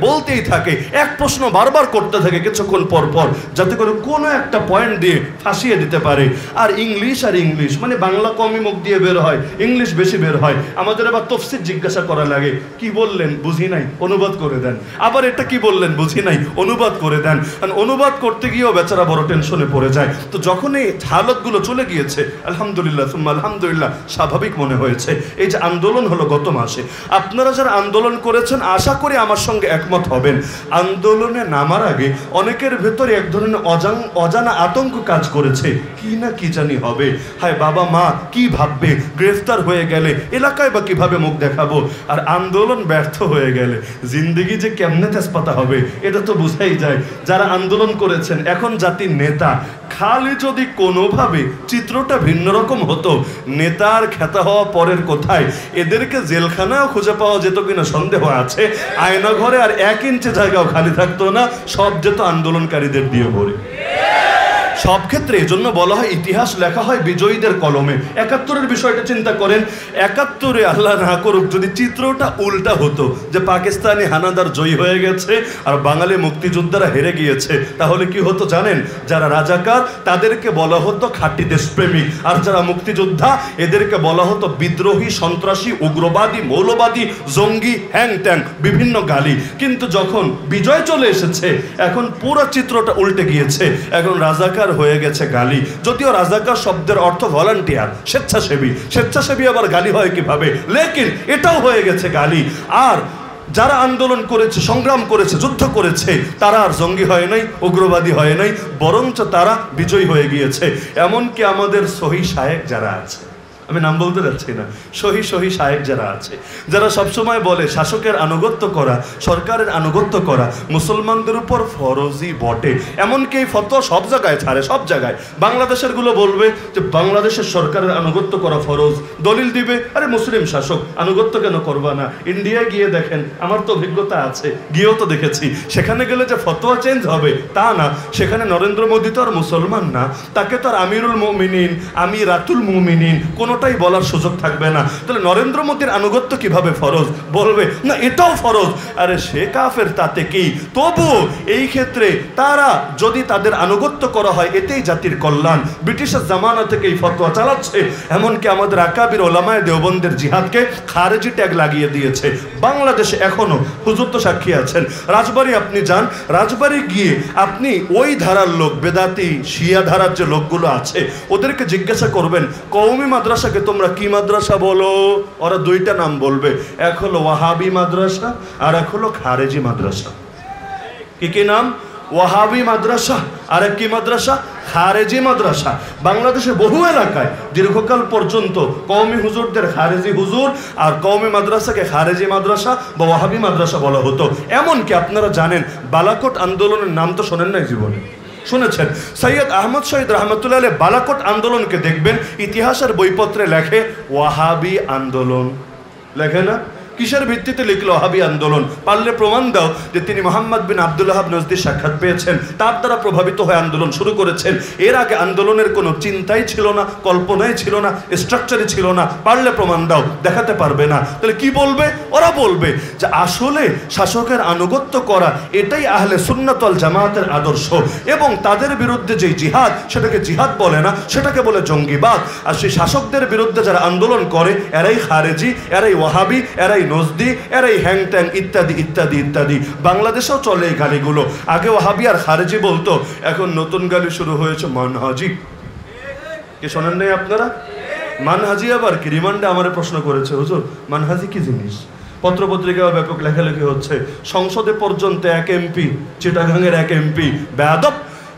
বলতেই থাকে, এক প্রশ্ন বারবার করতে থাকে কিছুক্ষণ পর পর, যাতে করে কোনো একটা পয়েন্ট দিয়ে ফাঁসিয়ে দিতে পারে। আর ইংলিশ মানে বাংলা কমই মুখ দিয়ে বের হয়, ইংলিশ বেশি বের হয়। আমাদের আবার তফসির জিজ্ঞাসা করা লাগে, কি বললেন বুঝি নাই, অনুবাদ করে দেন। আবার এটা কি বললেন বুঝি নাই, অনুবাদ করে দেন। কারণ অনুবাদ করতে গিয়েও বেচারা বড় টেনশনে পড়ে যায়। তো যখন এই হালতগুলো চলে গিয়েছে, আলহামদুলিল্লাহ সুম্মা আলহামদুলিল্লাহ, স্বাভাবিক মনে হয়েছে। এই যে আন্দোলন হলো গত মাসে, আপনারা যারা আন্দোলন করেছেন আশা করি আমার সঙ্গে একমত হবেন। আন্দোলনে নামার আগে অনেকের ভেতরে এক ধরনের অজানা আতঙ্ক কাজ করেছে, কি না কি জানি হবে, হায় বাবা মা কি ভাববে, গ্রেফতার হয়ে গেলে এলাকায় বা কিভাবে মুখ দেখাবো, আর আন্দোলন ব্যর্থ হয়ে গেলে জিন্দেগি যে কেমনে তেজপাতা হবে এটা তো বুঝাই যায়। যারা আন্দোলন করেছেন এখন জাতির নেতা, খালি যদি কোনোভাবে চিত্রটা ভিন্ন রকম হতো, নেতার খেতা হওয়া পরের কোথায়, এদেরকে জেলখানাও খুঁজে পাওয়া যেত কিনা সন্দেহ আছে। আয়না ঘরে আর 1 ইঞ্চি জায়গাও খালি থাকতো না, সব যেত আন্দোলনকারীদের দিয়ে ভরে। সব ক্ষেত্রে এজন্য বলা হয় ইতিহাস লেখা হয় বিজয়ীদের কলমে। 71-এর বিষয়টা চিন্তা করেন, 71-এ আল্লাহ না করুক যদি চিত্রটা উল্টা হতো, যে পাকিস্তানি হানাদার জয়ী হয়ে গেছে আর বাঙালি মুক্তিযোদ্ধারা হেরে গিয়েছে, তাহলে কি হতো জানেন? যারা রাজাকার তাদেরকে বলা হতো খাঁটি দেশপ্রেমিক, আর যারা মুক্তিযোদ্ধা এদেরকে বলা হতো বিদ্রোহী, সন্ত্রাসী, উগ্রবাদী, মৌলবাদী, জঙ্গি, হ্যাং ট্যাং, বিভিন্ন গালি। কিন্তু যখন বিজয় চলে এসেছে এখন পুরো চিত্রটা উল্টে গিয়েছে, এখন রাজাকার হয়ে গেছে গালি। যদিও রাজাকার শব্দের অর্থ ভলান্টিয়ার, স্বেচ্ছাসেবী আবার গালি হয় কিভাবে, লেকিন এটাও হয়ে গেছে গালি। আর যারা আন্দোলন করেছে, সংগ্রাম করেছে, যুদ্ধ করেছে, তারা আর জঙ্গি হয় নাই, উগ্রবাদী হয় নাই, বরঞ্চ তারা বিজয়ী হয়ে গিয়েছে। এমনকি আমাদের সহি শায়েক যারা আছে, আমি নাম বলতে যাচ্ছি না, সহি শায়েক যারা আছে, যারা সবসময় বলে শাসকের আনুগত্য করা, সরকারের আনুগত্য করা মুসলমানদের উপর ফরজই বটে, এমনকি এই ফতোয়া সব জায়গায় ছাড়ে, সব জায়গায়। বাংলাদেশের গুলো বলবে যে বাংলাদেশের সরকারের আনুগত্য করা ফরজ, দলিল দিবে আরে মুসলিম শাসক, আনুগত্য কেন করবা না? ইন্ডিয়ায় গিয়ে দেখেন, আমার তো অভিজ্ঞতা আছে, গিয়েও তো দেখেছি, সেখানে গেলে যে ফতোয়া চেঞ্জ হবে তা না, সেখানে নরেন্দ্র মোদী তো আর মুসলমান না, তাকে তো আর আমিরুল মুমিনিন, আমিরাতুল মুমিনিন কোনোটাই বলার সুযোগ থাকবে না। তাহলে নরেন্দ্র মোদীর আনুগত্য কিভাবে ফরজ? বলবে না এটাও ফরজ, আরে সে কাফের, তাতে কি? তবু এই ক্ষেত্রে তারা যদি তাদের আনুগত্য করা হয় এতেই জাতির কল্যাণ। ব্রিটিশের জামানা থেকে এই ফতোয়া চালাচ্ছে, এমনকি আমাদের আকাবির ওলামায়ে দেওবন্দের জিহাদকে খারেজি ট্যাগ লাগিয়ে দিয়েছে। বাংলাদেশে এখনো, হুজুর তো সাক্ষী আছেন, রাজবাড়ি আপনি যান, রাজবাড়ি গিয়ে আপনি ওই ধারার লোক, বেদাতি শিয়া ধারার যে লোকগুলো আছে ওদেরকে জিজ্ঞাসা করবেন কওমি মাদ্রাসাকে তোমরা কি মাদ্রাসা বলো, ওরা 2টা নাম বলবে, এক হলো ওয়াহাবি মাদ্রাসা আর এক হলো খারেজি মাদ্রাসা। কি নাম? ওয়াহাবি মাদ্রাসা আর এক কি মাদ্রাসা? খারেজি মাদ্রাসা। বাংলাদেশে বহু এলাকায় দীর্ঘকাল পর্যন্ত কওমি হুজুরদের খারেজি হুজুর আর কওমি মাদ্রাসাকে খারেজি মাদ্রাসা বা ওয়াহাবি মাদ্রাসা বলা হতো। এমনকি আপনারা জানেন বালাকোট আন্দোলনের নাম তো শোনেন নাই জীবনে, শুনেছেন? সৈয়দ আহমদ শহীদ রহমতুল্লাহ আলাইহি বালাকোট আন্দোলনকে দেখবেন ইতিহাসের বইপত্রে লেখে ওয়াহাবি আন্দোলন, লেখে না? কিসের ভিত্তিতে লিখলো ওয়াহাবি আন্দোলন? পারলে প্রমাণ দাও যে তিনি মোহাম্মদ বিন আব্দুল ওয়াহাব নজদির সাক্ষাৎ পেয়েছেন, তার দ্বারা প্রভাবিত হয়ে আন্দোলন শুরু করেছেন। এর আগে আন্দোলনের কোনো চিন্তাই ছিল না, কল্পনাই ছিল না, স্ট্রাকচারই ছিল না। পারলে প্রমাণ দাও, দেখাতে পারবে না। তাহলে কি বলবে? ওরা বলবে যে আসলে শাসকের আনুগত্য করা এটাই আহলে সুন্নাত ওয়াল জামাতের আদর্শ, এবং তাদের বিরুদ্ধে যে জিহাদ সেটাকে জিহাদ বলে না, সেটাকে বলে জঙ্গিবাদ। আর সেই শাসকদের বিরুদ্ধে যারা আন্দোলন করে এরাই খারেজি, এরাই ওয়াহাবি, এরাই নজদি, এরাই হ্যাং ট্যাং ইত্যাদি ইত্যাদি ইত্যাদি। বাংলাদেশেও চলে এই গালিগুলো। আগে ওয়াহাবি আর খারেজি বলতো, এখন নতুন গালি শুরু হয়েছে মানহাজি। কি শোনেন নাই আপনারা? মানহাজি আবার কি? রিমান্ডে আমার প্রশ্ন করেছে, হুজুর মানহাজি কি জিনিস? পত্রপত্রিকায় ব্যাপক লেখালেখি হচ্ছে, সংসদে পর্যন্ত এক এমপি, চিটাগাংয়ের এক এমপি বেয়াদব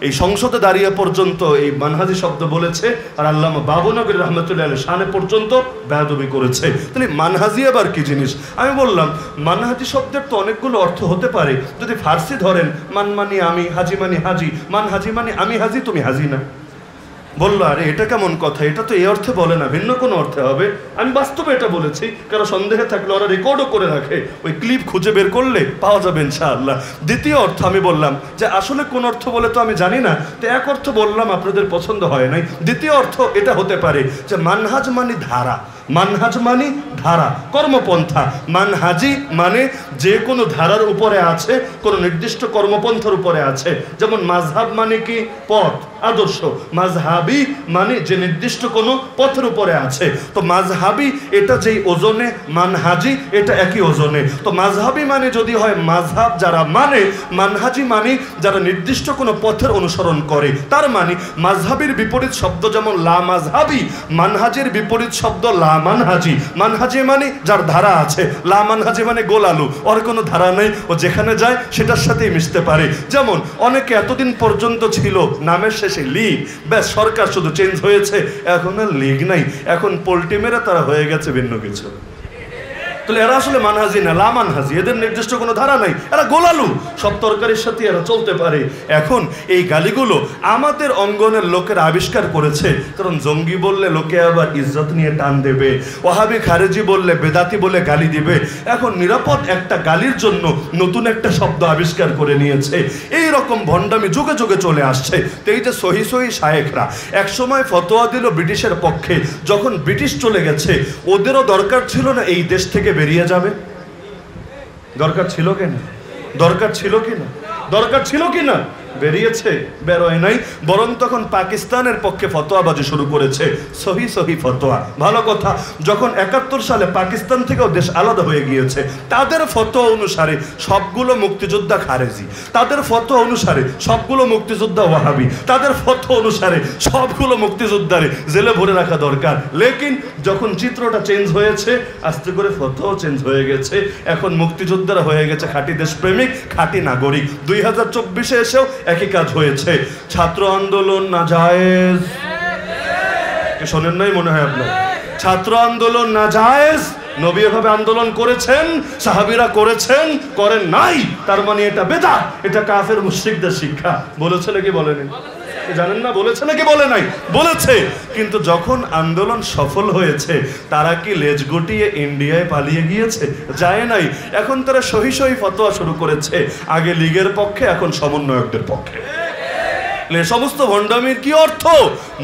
এই সংসদে দাঁড়িয়ে পর্যন্ত এই মানহাজি শব্দ বলেছে, আর আল্লামা বাবুনগরী রহমতুল্লাহ আলাইহি শানে পর্যন্ত বেয়াদবি করেছে। তাহলে মানহাজি আবার কি জিনিস? আমি বললাম মানহাজি শব্দের তো অনেকগুলো অর্থ হতে পারে। যদি ফার্সি ধরেন, মান মানি আমি, হাজি মানি হাজি, মানহাজি মানে আমি হাজি তুমি হাজি না। বললো আরে এটা কেমন কথা, এটা তো এই অর্থে বলে না, ভিন্ন কোনো অর্থে হবে। আমি বাস্তবে এটা বলেছি, কারো সন্দেহে থাকলে ওরা রেকর্ডও করে রাখে, ওই ক্লিপ খুঁজে বের করলে পাওয়া যাবে ইনশাআল্লাহ। দ্বিতীয় অর্থ আমি বললাম যে আসলে কোন অর্থ বলে তো আমি জানি না, তো এক অর্থ বললাম, আপনাদের পছন্দ হয় নাই। দ্বিতীয় অর্থ এটা হতে পারে যে মানহাজ মানে ধারা, মানহাজ মানে ধারা, কর্মপন্থা। মানহাজি মানে যে কোনো ধারার উপরে আছে, কোনো নির্দিষ্ট কর্মপন্থার উপরে আছে। যেমন মাযহাব মানে কি? পথ, আদর্শ। মাযহাবি মানে যে নির্দিষ্ট কোনো পথের উপরে আছে। তো মাযহাবি এটা যেই ওজনে, মানহাজি এটা একই ওজনে। তো মাযহাবি মানে যদি হয় মাযহাব যারা মানে, মানহাজি মানে যারা নির্দিষ্ট কোনো পথের অনুসরণ করে। তার মানে মাযহাবির বিপরীত শব্দ যেমন লা মাযহাবি, মানহাজের বিপরীত শব্দ লা মানহাজি। মানহাজি মানে যার ধারা আছে, লা মানহাজি মানে গোলালু, ওর কোনো ধারা নেই, ও যেখানে যায় সেটার সাথেই মিশতে পারে। যেমন অনেকে এতদিন পর্যন্ত ছিল নামের শেষে লীগ, ব্যাস সরকার শুধু চেঞ্জ হয়েছে, এখন আর লীগ নাই, এখন পোল্টি মেরে তারা হয়ে গেছে ভিন্ন কিছু। তাহলে এরা আসলে মানহাজি না, লা মানহাজি, এদের নির্দিষ্ট কোনো ধারা নাই, এরা গোলালু, সব তরকারির সাথে এরা চলতে পারে। এখন এই গালিগুলো আমাদের অঙ্গনের লোকেরা আবিষ্কার করেছে, কারণ জঙ্গি বললে লোকে আবার ইজ্জত নিয়ে টান দেবে, ওয়াহাবি খারেজি বললে বেদাতি বলে গালি দিবে। এখন নিরাপদ একটা গালির জন্য নতুন একটা শব্দ আবিষ্কার করে নিয়েছে। এই রকম ভণ্ডামি যুগে যুগে চলে আসছে। তো এই যে সহি সহি শায়েখরা একসময় ফতোয়া দিল ব্রিটিশের পক্ষে, যখন ব্রিটিশ চলে গেছে ওদেরও দরকার ছিল না এই দেশ থেকে বেরিয়ে যাবে? দরকার ছিল কিনা? দরকার ছিল কিনা? দরকার ছিল কিনা? বেরিয়েছে, বেরোয় নাই, বরং তখন পাকিস্তানের পক্ষে ফতোয়াবাজি শুরু করেছে, সহি সহি ফতোয়া। ভালো কথা, যখন 71 সালে পাকিস্তান থেকেও দেশ আলাদা হয়ে গিয়েছে, তাদের ফতোয়া অনুসারে সবগুলো মুক্তিযোদ্ধা খারেজি, তাদের ফতোয়া অনুসারে সবগুলো মুক্তিযোদ্ধা ওয়াহাবি, তাদের ফতোয়া অনুসারে সবগুলো মুক্তিযোদ্ধারে জেলে ভরে রাখা দরকার। লেকিন যখন চিত্রটা চেঞ্জ হয়েছে, আস্তে করে ফতোয়াও চেঞ্জ হয়ে গেছে। এখন মুক্তিযোদ্ধারা হয়ে গেছে খাঁটি দেশপ্রেমিক, খাঁটি নাগরিক। 2024-এ এসেও একই কাজ হয়েছে। ছাত্র আন্দোলন নাজায়েজ, শোনেন নাই মনে হয় আপনার? ছাত্র আন্দোলন নাজায়েজ, নবী এভাবে আন্দোলন করেছেন, সাহাবীরা করেছেন, করেন নাই, তার মানে এটা বেদাত, এটা কাফের মুশরিকদের শিক্ষা। বলেছে নাকি বলেনি? জানেন না বলেছে নাকি বলে নাই? বলেছে। কিন্তু যখন আন্দোলন সফল হয়েছে, তারা কি লেজ গুটিয়ে ইন্ডিয়ায় পালিয়ে গিয়েছে? যায় নাই। এখন তারা সহি সহি ফতোয়া শুরু করেছে, আগে লীগের পক্ষে, এখন সমন্বয়কদের পক্ষে। সমস্ত ভণ্ডামির কি অর্থ?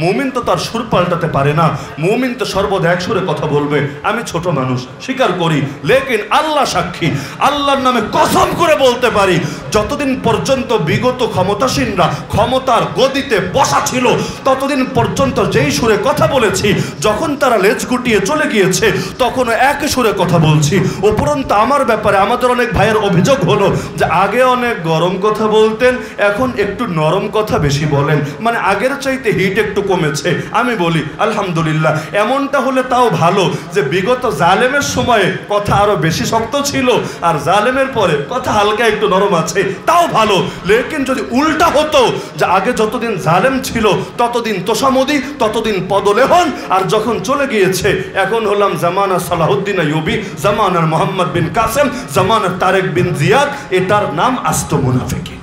মুমিন তো তার সুর পাল্টাতে পারে না, মুমিন তো সর্বদা এক সুরে কথা বলবে। আমি ছোট মানুষ, স্বীকার করি, লেকিন আল্লাহ সাক্ষী, আল্লাহর নামে কসম করে বলতে পারি, যতদিন পর্যন্ত বিগত ক্ষমতাসীনরা ক্ষমতার গদিতে বসা ছিল, ততদিন পর্যন্ত যেই সুরে কথা বলেছি, যখন তারা লেজ গুটিয়ে চলে গিয়েছে তখন একই সুরে কথা বলছি। উপরন্তু আমার ব্যাপারে আমাদের অনেক ভাইয়ের অভিযোগ হলো যে আগে অনেক গরম কথা বলতেন, এখন একটু নরম কথা বেশি বলেন, মানে আগের চাইতে হিট একটু কমেছে। আমি বলি আলহামদুলিল্লাহ, এমনটা হলে তাও ভালো যে বিগত জালেমের সময়ে কথা আরো বেশি শক্ত ছিল, আর জালেমের পরে কথা হালকা একটু নরম আছে, তাও ভালো। লেকিন যদি উল্টা হতো যে আগে যতদিন জালেম ছিল ততদিন তোষামদি, ততদিন পদলেহন, আর যখন চলে গিয়েছে এখন হলাম জামানা সালাহুদ্দিন আইয়ুবী, জামানার মোহাম্মদ বিন কাসেম, জামানার তারেক বিন জিয়াদ, এটার নাম আস্ত মুনাফিকি।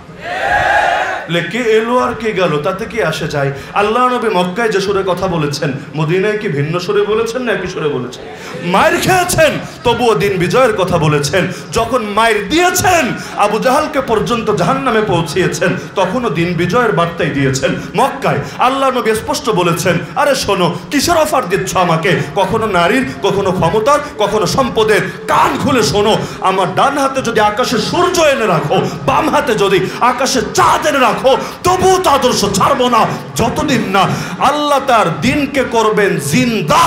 কে এলো আর কে গেল, তাতে কি আসে যায়? আল্লাহ নবী মক্কায় যে সুরে কথা বলেছেন, মদিনায় কি ভিন্ন সুরে বলেছেন না একই সুরে বলেছেন? মায়ের খেয়েছেন, তবুও দিন বিজয়ের কথা বলেছেন। যখন মায়ের দিয়েছেন, আবু জাহালকে পর্যন্ত জাহান্নামে পৌঁছিয়েছেন, তখনও দিন বিজয়ের বার্তাই দিয়েছেন। মক্কায় আল্লাহ নবী স্পষ্ট বলেছেন, আরে শোনো, কিসের অফার দিচ্ছ আমাকে? কখনো নারীর, কখনো ক্ষমতার, কখনো সম্পদের। কান খুলে শোনো, আমার ডান হাতে যদি আকাশে সূর্য এনে রাখো, বাম হাতে যদি আকাশে চাঁদ এনে রাখো, তবুও তো আদর্শ ছাড়বো না, যতদিন না আল্লাহ তার দিনকে করবেন জিন্দা,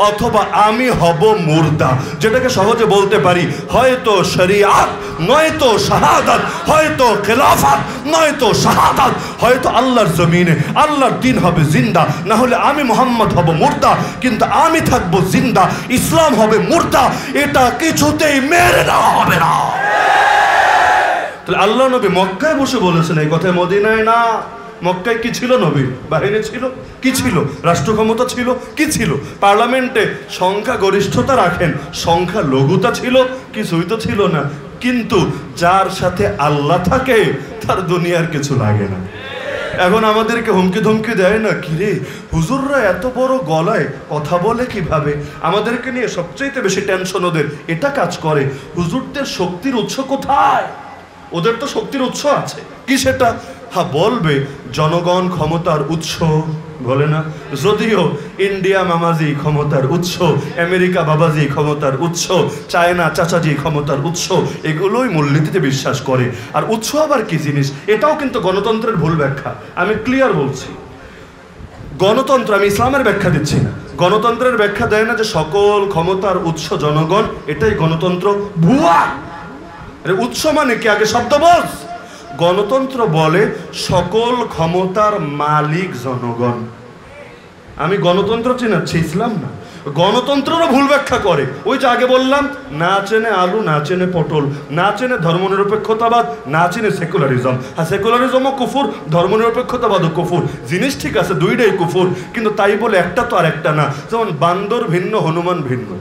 অথবা আমি হব মুর্দা। যেটাকে সহজে বলতে পারি, হয়তো শরিয়াত নয়তো শাহাদাত, হয়তো খেলাফত নয়তো শাহাদাত, হয়তো আল্লাহর জমিনে আল্লাহর দিন হবে জিন্দা, না হলে আমি মোহাম্মদ হব মুর্দা, কিন্তু আমি থাকবো জিন্দা, ইসলাম হবে মুর্দা, এটা কিছুতেই মেরে নেওয়া হবে না। তাহলে আল্লাহ নবী মক্কায় বসে বলেছেন এই কথা, মদিনায় না। মক্কায় কি ছিল? নবী বাহিনী ছিল। কি ছিল? রাষ্ট্র ক্ষমতা ছিল। কি ছিল? পার্লামেন্টে সংখ্যা গরিষ্ঠতা রাখেন, সংখ্যা লঘুতা ছিল, কিছুই তো ছিল না। কিন্তু যার সাথে আল্লাহ থাকে তার দুনিয়ার কিছু লাগে না। এখন আমাদেরকে হুমকি ধমকি দেয় না, কিরে হুজুররা এত বড় গলায় কথা বলে কিভাবে? আমাদেরকে নিয়ে সবচেয়ে বেশি টেনশন ওদের এটা কাজ করে, হুজুরদের শক্তির উৎস কোথায়? ওদের তো শক্তির উৎস আছে। কি সেটা? হ্যাঁ বলবে জনগণ ক্ষমতার উৎস, বলে না? যদিও ইন্ডিয়া মামাজি ক্ষমতার উৎস, আমেরিকা বাবাজি ক্ষমতার উৎস, চায়না চাচাজি ক্ষমতার উৎস, এগুলোই মূলনীতিতে বিশ্বাস করে। আর উৎস আবার কি জিনিস, এটাও কিন্তু গণতন্ত্রের ভুল ব্যাখ্যা। আমি ক্লিয়ার বলছি, গণতন্ত্র, আমি ইসলামের ব্যাখ্যা দিচ্ছি না, গণতন্ত্রের ব্যাখ্যা দেয় না যে সকল ক্ষমতার উৎস জনগণ, এটাই গণতন্ত্র। ভুয়া। উৎস মানে কি, আগে শব্দ বোঝ। গণতন্ত্র বলে সকল ক্ষমতার মালিক জনগণ। আমি গণতন্ত্র চিনাচ্ছি, ইসলাম না। গণতন্ত্রেরও ভুল ব্যাখ্যা করে। ওই যে আগে বললাম, না চেনে আলু, না চেনে পটল, না চেনে ধর্মনিরপেক্ষতাবাদ, না চেনে সেকুলারিজম। হ্যাঁ, সেকুলারিজমও কুফুর, ধর্মনিরপেক্ষতাবাদও কুফুর। জিনিস ঠিক আছে, দুইটাই কুফুর, কিন্তু তাই বলে একটা তো আর একটা না। যেমন বান্দর ভিন্ন, হনুমান ভিন্ন।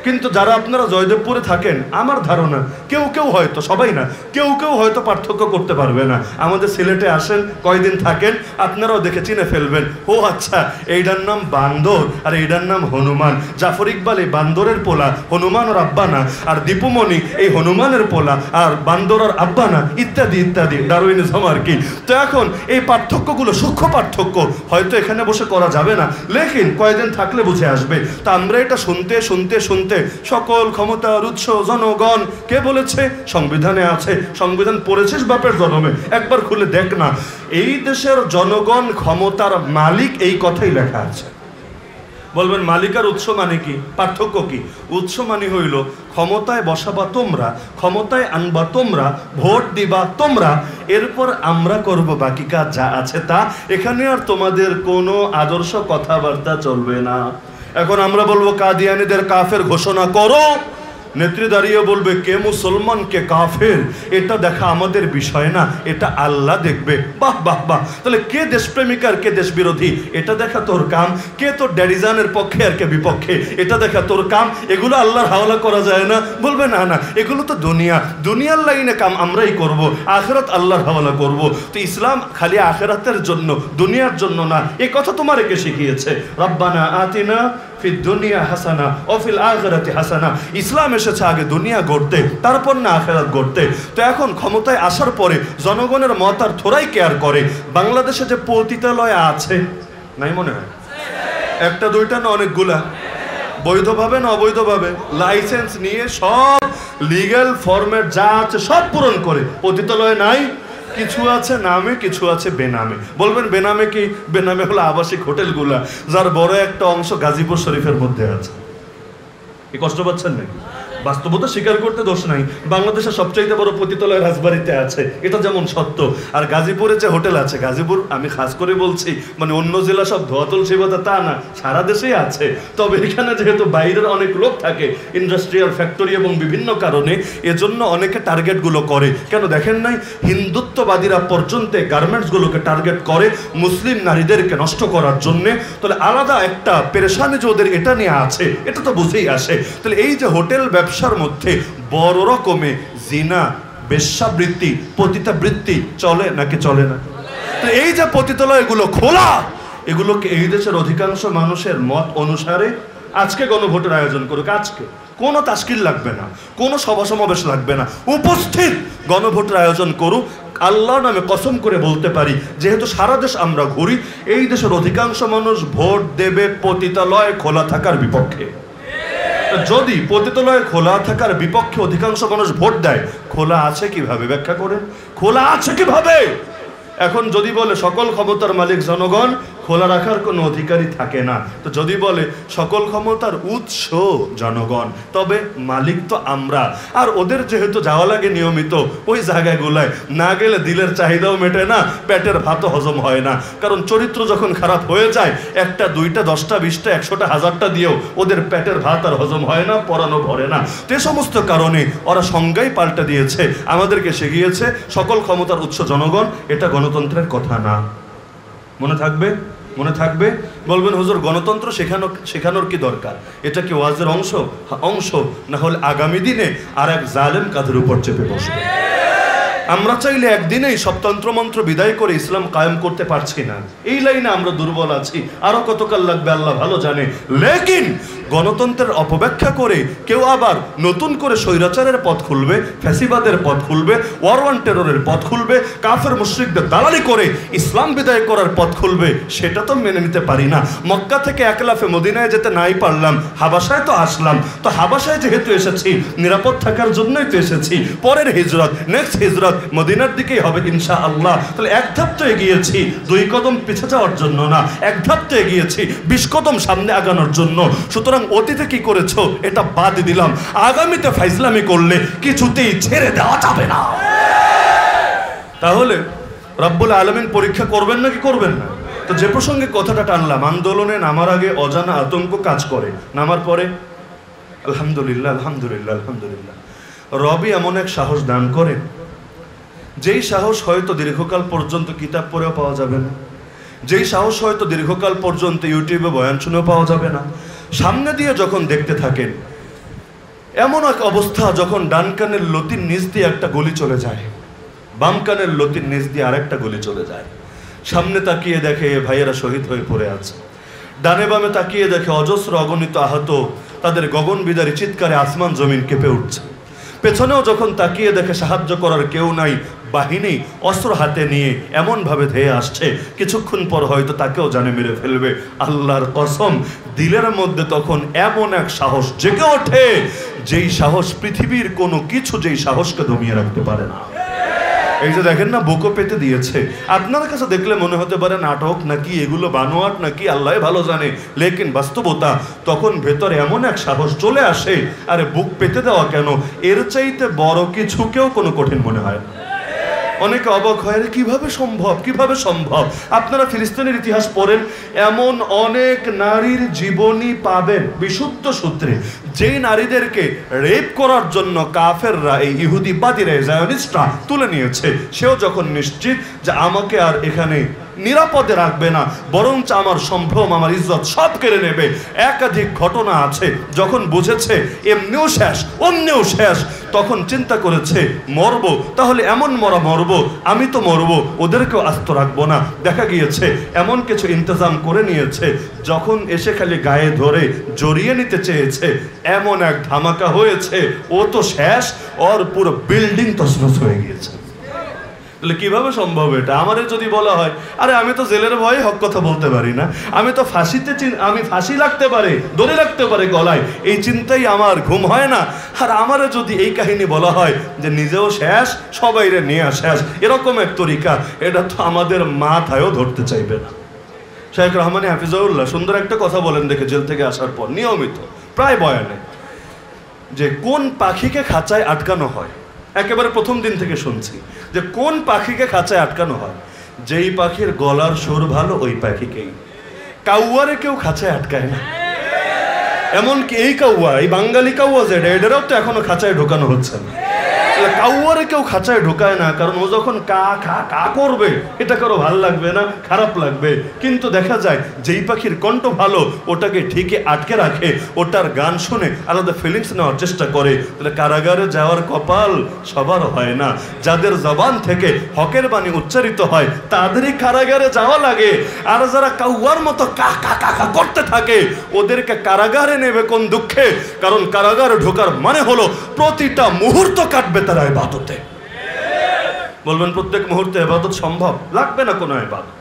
কিন্তু যারা আপনারা জয়দেবপুরে থাকেন, আমার ধারণা কেউ কেউ হয়তো, সবাই না, কেউ কেউ হয়তো পার্থক্য করতে পারবে না। আমাদের সিলেটে আসেন, কয়দিন থাকেন, আপনারাও দেখে চিনে ফেলবেন, ও আচ্ছা এইটার নাম বান্দর আর এইটার নাম হনুমান। জাফর ইকবাল এই বান্দরের পোলা, হনুমান ওর আব্বা না। আর দীপুমণি এই হনুমানের পোলা আর বান্দর আর আব্বা না, ইত্যাদি ইত্যাদি, ডারউইনিজম আর কি। তো এখন এই পার্থক্যগুলো সূক্ষ্ম পার্থক্য, হয়তো এখানে বসে করা যাবে না, লেকিন কয়েকদিন থাকলে বুঝে আসবে। তা আমরা এটা শুনতে শুনতে শুনতে সকল ক্ষমতার উৎস জনগণ, কে বলেছে? সংবিধানে আছে। সংবিধান পড়েছিস বাপের জন্মে, একবার খুলে দেখ না। এই দেশের জনগণ ক্ষমতার মালিক, এই কথাই লেখা আছে। বলবেন মালিক আর উৎস মানে কি, পার্থক্য কি? উৎস মানে হইল ক্ষমতায় বসাবা তোমরা, ক্ষমতায় আনবা তোমরা, ভোট দিবা তোমরা, এরপর আমরা করব বাকি কাজ যা আছে তা। এখানে আর তোমাদের কোনো আদর্শ কথাবার্তা চলবে না। এখন আমরা বলবো কাদিয়ানীদের কাফের ঘোষণা করো, নেত্রী দাঁড়িয়ে বলবে কে মুসলমান কে কাফের, এটা দেখা আমাদের বিষয় না, এটা আল্লাহ দেখবে। বাহ বাহ বাহ। তাহলে কে দেশপ্রেমিক আর কে দেশ বিরোধী, এটা দেখা তোর কাম। কে তোর ড্যাডিজানের পক্ষে আর কে বিপক্ষে, এটা দেখা তোর কাম। এগুলো আল্লাহর হাওলা করা যায় না। বলবে না না, এগুলো তো দুনিয়া, দুনিয়ার লাইনে কাম আমরাই করব, আখিরাত আল্লাহর হাওলা করব। তো ইসলাম খালি আখিরাতের জন্য, দুনিয়ার জন্য না। এই কথা তোমারে কে শিখিয়েছে? রব্বানা আতিনা ফিদ দুনিয়া হাসানা ও ফিল আখিরাতি হাসানা। ইসলাম এসেছে আগে দুনিয়া গড়তে, তারপর না আখিরাত গড়তে। তো এখন ক্ষমতায় আসার পরে জনগণের মত আর থোড়াই কেয়ার করে। বাংলাদেশে যে পতিতালয় আছে, নাই মনে হয়? একটা দুইটা না, অনেকগুলা। বৈধভাবে না অবৈধভাবে, লাইসেন্স নিয়ে সব লিগ্যাল ফরম্যাট যা আছে সব পূরণ করে। পতিতালয় নাই, কিছু আছে নামে, কিছু আছে বেনামে। বলবেন বেনামে কি? বেনামে হলো আবাসিক হোটেলগুলা, যার বড় একটা অংশ গাজীপুর শরীফের মধ্যে আছে। কি কষ্ট পাচ্ছেন নাকি? বাস্তবতা স্বীকার করতে দোষ নাই। বাংলাদেশের সবচাইতে বড় পতিতালয় রাজবাড়িতে আছে, এটা যেমন সত্য। আর গাজীপুরে যে হোটেল আছে, গাজীপুর আমি খাস করে বলছি, মানে অন্য জেলা সব ধোয়াতল সেবাতা তা না, সারা দেশেই আছে। তবে এখানে যেহেতু বাইরের অনেক লোক থাকে, ইন্ডাস্ট্রিয়াল ফ্যাক্টরি এবং বিভিন্ন কারণে, এজন্য অনেকে টার্গেটগুলো করে। কেন দেখেন নাই, হিন্দুত্ববাদীরা পর্যন্ত গার্মেন্টসগুলোকে টার্গেট করে মুসলিম নারীদেরকে নষ্ট করার জন্যে। তাহলে আলাদা একটা পেরেশানি যে ওদের এটা নিয়ে আছে, এটা তো বুঝেই আসে। তাহলে এই যে হোটেল ব্যবসার মধ্যে বড় রকমে জিনা, বেশ্যাবৃত্তি, পতিতাবৃত্তি চলে নাকি চলে না? তো এই যে পতিতালয়গুলো খোলা, এগুলোকে এই দেশের অধিকাংশ মানুষের মত অনুসারে আজকে গণভোটের আয়োজন করুক। আজকে কোনো তাশকিল লাগবে না, কোনো সভা সমাবেশ লাগবে না, উপস্থিত গণভোটের আয়োজন করুক। আল্লাহর নামে কসম করে বলতে পারি, যেহেতু সারা দেশ আমরা ঘুরি, এই দেশের অধিকাংশ মানুষ ভোট দেবে পতিতালয় খোলা থাকার বিপক্ষে। যদি পতিতালয় খোলা থাকার বিপক্ষে অধিকাংশ মানুষ ভোট দেয়, খোলা আছে কিভাবে? ব্যাখ্যা করেন, খোলা আছে কিভাবে? এখন যদি বলে সকল ক্ষমতার মালিক জনগণ, খোলা রাখার কোনো অধিকারই থাকে না। তো যদি বলে সকল ক্ষমতার উৎস জনগণ, তবে মালিক তো আমরা। আর ওদের যেহেতু যাওয়া লাগে নিয়মিত ওই জায়গাগুলায়, না গেলে দিলের চাহিদাও মেটে না, পেটের ভাতও হজম হয় না। কারণ চরিত্র যখন খারাপ হয়ে যায়, একটা দুইটা 10টা 20টা 100টা 1000টা দিয়েও ওদের পেটের ভাত আর হজম হয় না, পরানো ভরে না। তো এই সমস্ত কারণে ওরা সংজ্ঞাই পাল্টে দিয়েছে, আমাদেরকে শিখিয়েছে সকল ক্ষমতার উৎস জনগণ। এটা গণতন্ত্রের কথা না। মনে থাকবে? মনে থাকবে? বলবেন হুজুর গণতন্ত্র শেখানোর কি দরকার? এটা কি ওয়াজের অংশ? না হলে আগামী দিনে আর এক জালেম কাঁধের উপর চেপে বসবে। আমরা চাইলে একদিনেই সব তন্ত্রমন্ত্র বিদায় করে ইসলাম কায়েম করতে পারছি না, এই লাইনে আমরা দুর্বল আছি, আরো কতকাল লাগবে আল্লাহ ভালো জানে। লেকিন গণতন্ত্রের অপব্যাখ্যা করে কেউ আবার নতুন করে স্বৈরাচারের পথ খুলবে, ফ্যাসিবাদের পথ খুলবে, ওয়ার ওয়ান টেররের পথ খুলবে, কাফের মুশরিকদের দালালি করে ইসলাম বিদায় করার পথ খুলবে, সেটা তো মেনে নিতে পারি না। মক্কা থেকে একলাফে মদিনায় যেতে নাই পারলাম, হাবাসায় তো আসলাম, তো হাবাসায় যেহেতু এসেছি নিরাপদ থাকার জন্যই তো এসেছি, পরের হিজরত নেক্সট হিজরত মদিনার দিকেই হবে ইনশাআল্লাহ। তাহলে এক ধাপ তো এগিয়েছি, 2 কদম পিছে যাওয়ার জন্য না, এক ধাপ তো এগিয়েছি 20 কদম সামনে আগানোর জন্য। সুতরাং অতীতে কি করেছো এটা বাদ দিলাম, আগামীতে ফাইজলামি করলে কিছুতেই ছেড়ে দেওয়া যাবে না। তাহলে রব্বুল আলামিন পরীক্ষা করবেন নাকি করবেন না? তো যে প্রসঙ্গে কথাটা টানলাম, আন্দোলনে নামার আগে অজানা আতঙ্ক কাজ করে, নামার পরে আলহামদুলিল্লাহ আলহামদুলিল্লাহ আলহামদুলিল্লাহ। রবি এমন এক সাহস দান করে যেই সাহস হয়তো দীর্ঘকাল পর্যন্ত কিতাব পড়েও পাওয়া যাবে না, যেই সাহস হয়তো দীর্ঘকাল পর্যন্ত ইউটিউবে বয়ান শুনেও পাওয়া যাবে না। সামনে দিয়ে যখন দেখতে থাকেন, এমন এক অবস্থা যখন ডান কানের লতির নিচ দিয়ে একটা গলি চলে যায়, বাম কানের লতির নিচ দিয়ে আরেকটা গলি চলে যায়। সামনে তাকিয়ে দেখে ভাইয়েরা শহীদ হয়ে পড়ে আছে, ডানে বামে তাকিয়ে দেখে অজস্র অগণিত আহত, তাদের গগন বিদারী চিৎকারে আসমান জমিন কেঁপে উঠছে। পেছনেও যখন তাকিয়ে দেখে সাহায্য করার কেউ নাই, বাহিনী অস্ত্র হাতে নিয়ে এমনভাবে ধেয়ে আসছে, কিছুক্ষণ পর হয়তো তাকেও জানে মেরে ফেলবে। আল্লাহর কসম, দিলের মধ্যে তখন এমন এক সাহস জেগে ওঠে, যেই সাহস পৃথিবীর কোনো কিছু যেই সাহসকে দমিয়ে রাখতে পারে না। এই যে দেখেন না, বুকও পেতে দিয়েছে, আপনার কাছে দেখলে মনে হতে পারে নাটক নাকি, এগুলো বানোয়াট নাকি, আল্লাহ ভালো জানে। লেকিন বাস্তবতা, তখন ভেতরে এমন এক সাহস চলে আসে, আরে বুক পেতে দেওয়া কেন, এর চাইতে বড় কিছুকেও কোনো কঠিন মনে হয় না। অনেকে অবাক হয়, কিভাবে সম্ভব, কিভাবে সম্ভব। আপনারা ফিলিস্তিনের ইতিহাস পড়েন, এমন অনেক নারীর জীবনী পাবেন বিশুদ্ধ সূত্রে, যেই নারীদেরকে রেপ করার জন্য কাফেররা, এই ইহুদিবাদীরা, জায়নিস্টরা তুলে নিয়েছে, সেও যখন নিশ্চিত যে আমাকে আর এখানে নিরাপদে রাখবে না, বরঞ্চ আমার সম্ভ্রম আমার ইজ্জত সব কেড়ে নেবে। একাধিক ঘটনা আছে, যখন বুঝেছে এমনিও শেষ অমনিও শেষ, তখন চিন্তা করেছে মরবো, তাহলে এমন মরবো, আমি তো মরবো, ওদেরকেও আস্ত রাখবো না। দেখা গিয়েছে এমন কিছু ইন্তজাম করে নিয়েছে, যখন এসে খালি গায়ে ধরে জড়িয়ে নিতে চেয়েছে, এমন এক ধামাকা হয়েছে, ও তো শেষ, ওর পুরো বিল্ডিং তছনছ হয়ে গিয়েছে। তাহলে কিভাবে সম্ভব এটা? আমারে যদি বলা হয়, আরে আমি তো জেলের ভয়ে হক কথা বলতে পারি না, আমি তো আমি ফাঁসি লাগতে পারে, দড়ি লাগতে পারে গলায়, এই চিন্তাই আমার ঘুম হয় না। আর আমারে যদি এই কাহিনী বলা হয় যে নিজেও শেষ, সবাইরে নিয়ে শেষ, এরকম এক তরিকা, এটা তো আমাদের মাথায়ও ধরতে চাইবে না। শাইখ রহমানী হাফিজাউল্লাহ সুন্দর একটা কথা বলেন দেখে জেল থেকে আসার পর, নিয়মিত প্রায় বয়ানে, যে কোন পাখিকে খাঁচায় আটকানো হয়, একেবারে প্রথম দিন থেকে শুনছি যে কোন পাখিকে খাঁচায় আটকানো হয়, যেই পাখির গলার সুর ভালো ওই পাখিকেই। কাউয়ারে কেউ খাঁচায় আটকায় না, এমনকি এই কাউয়া, এই বাঙালি কাউয়া যেটা, এটারও তো এখনো খাঁচায় ঢোকানো হচ্ছে না। কাউয়ারে কেউ খাঁচায় ঢোকায় না, কারণ ও যখন কা খা কা করবে, এটা কারো ভালো লাগবে না, খারাপ লাগবে। কিন্তু দেখা যায় যেই পাখির কণ্ঠ ভালো, ওটাকে ঠিকই আটকে রাখে, ওটার গান শুনে আলাদা ফিলিংস নেওয়ার চেষ্টা করে। তাহলে কারাগারে যাওয়ার কপাল সবার হয় না, যাদের জবান থেকে হকের বাণী উচ্চারিত হয় তাদেরই কারাগারে যাওয়া লাগে। আর যারা কাউয়ার মতো কা কা কা কা করতে থাকে, ওদেরকে কারাগারে নেবে কোন দুঃখে, কারণ কারাগারে ঢোকার মানে হলো প্রতিটা মুহূর্ত কাটবে তারা ইবাদতে। বলবেন প্রত্যেক মুহূর্তে ইবাদত সম্ভব? লাগবে না কোনো ইবাদত।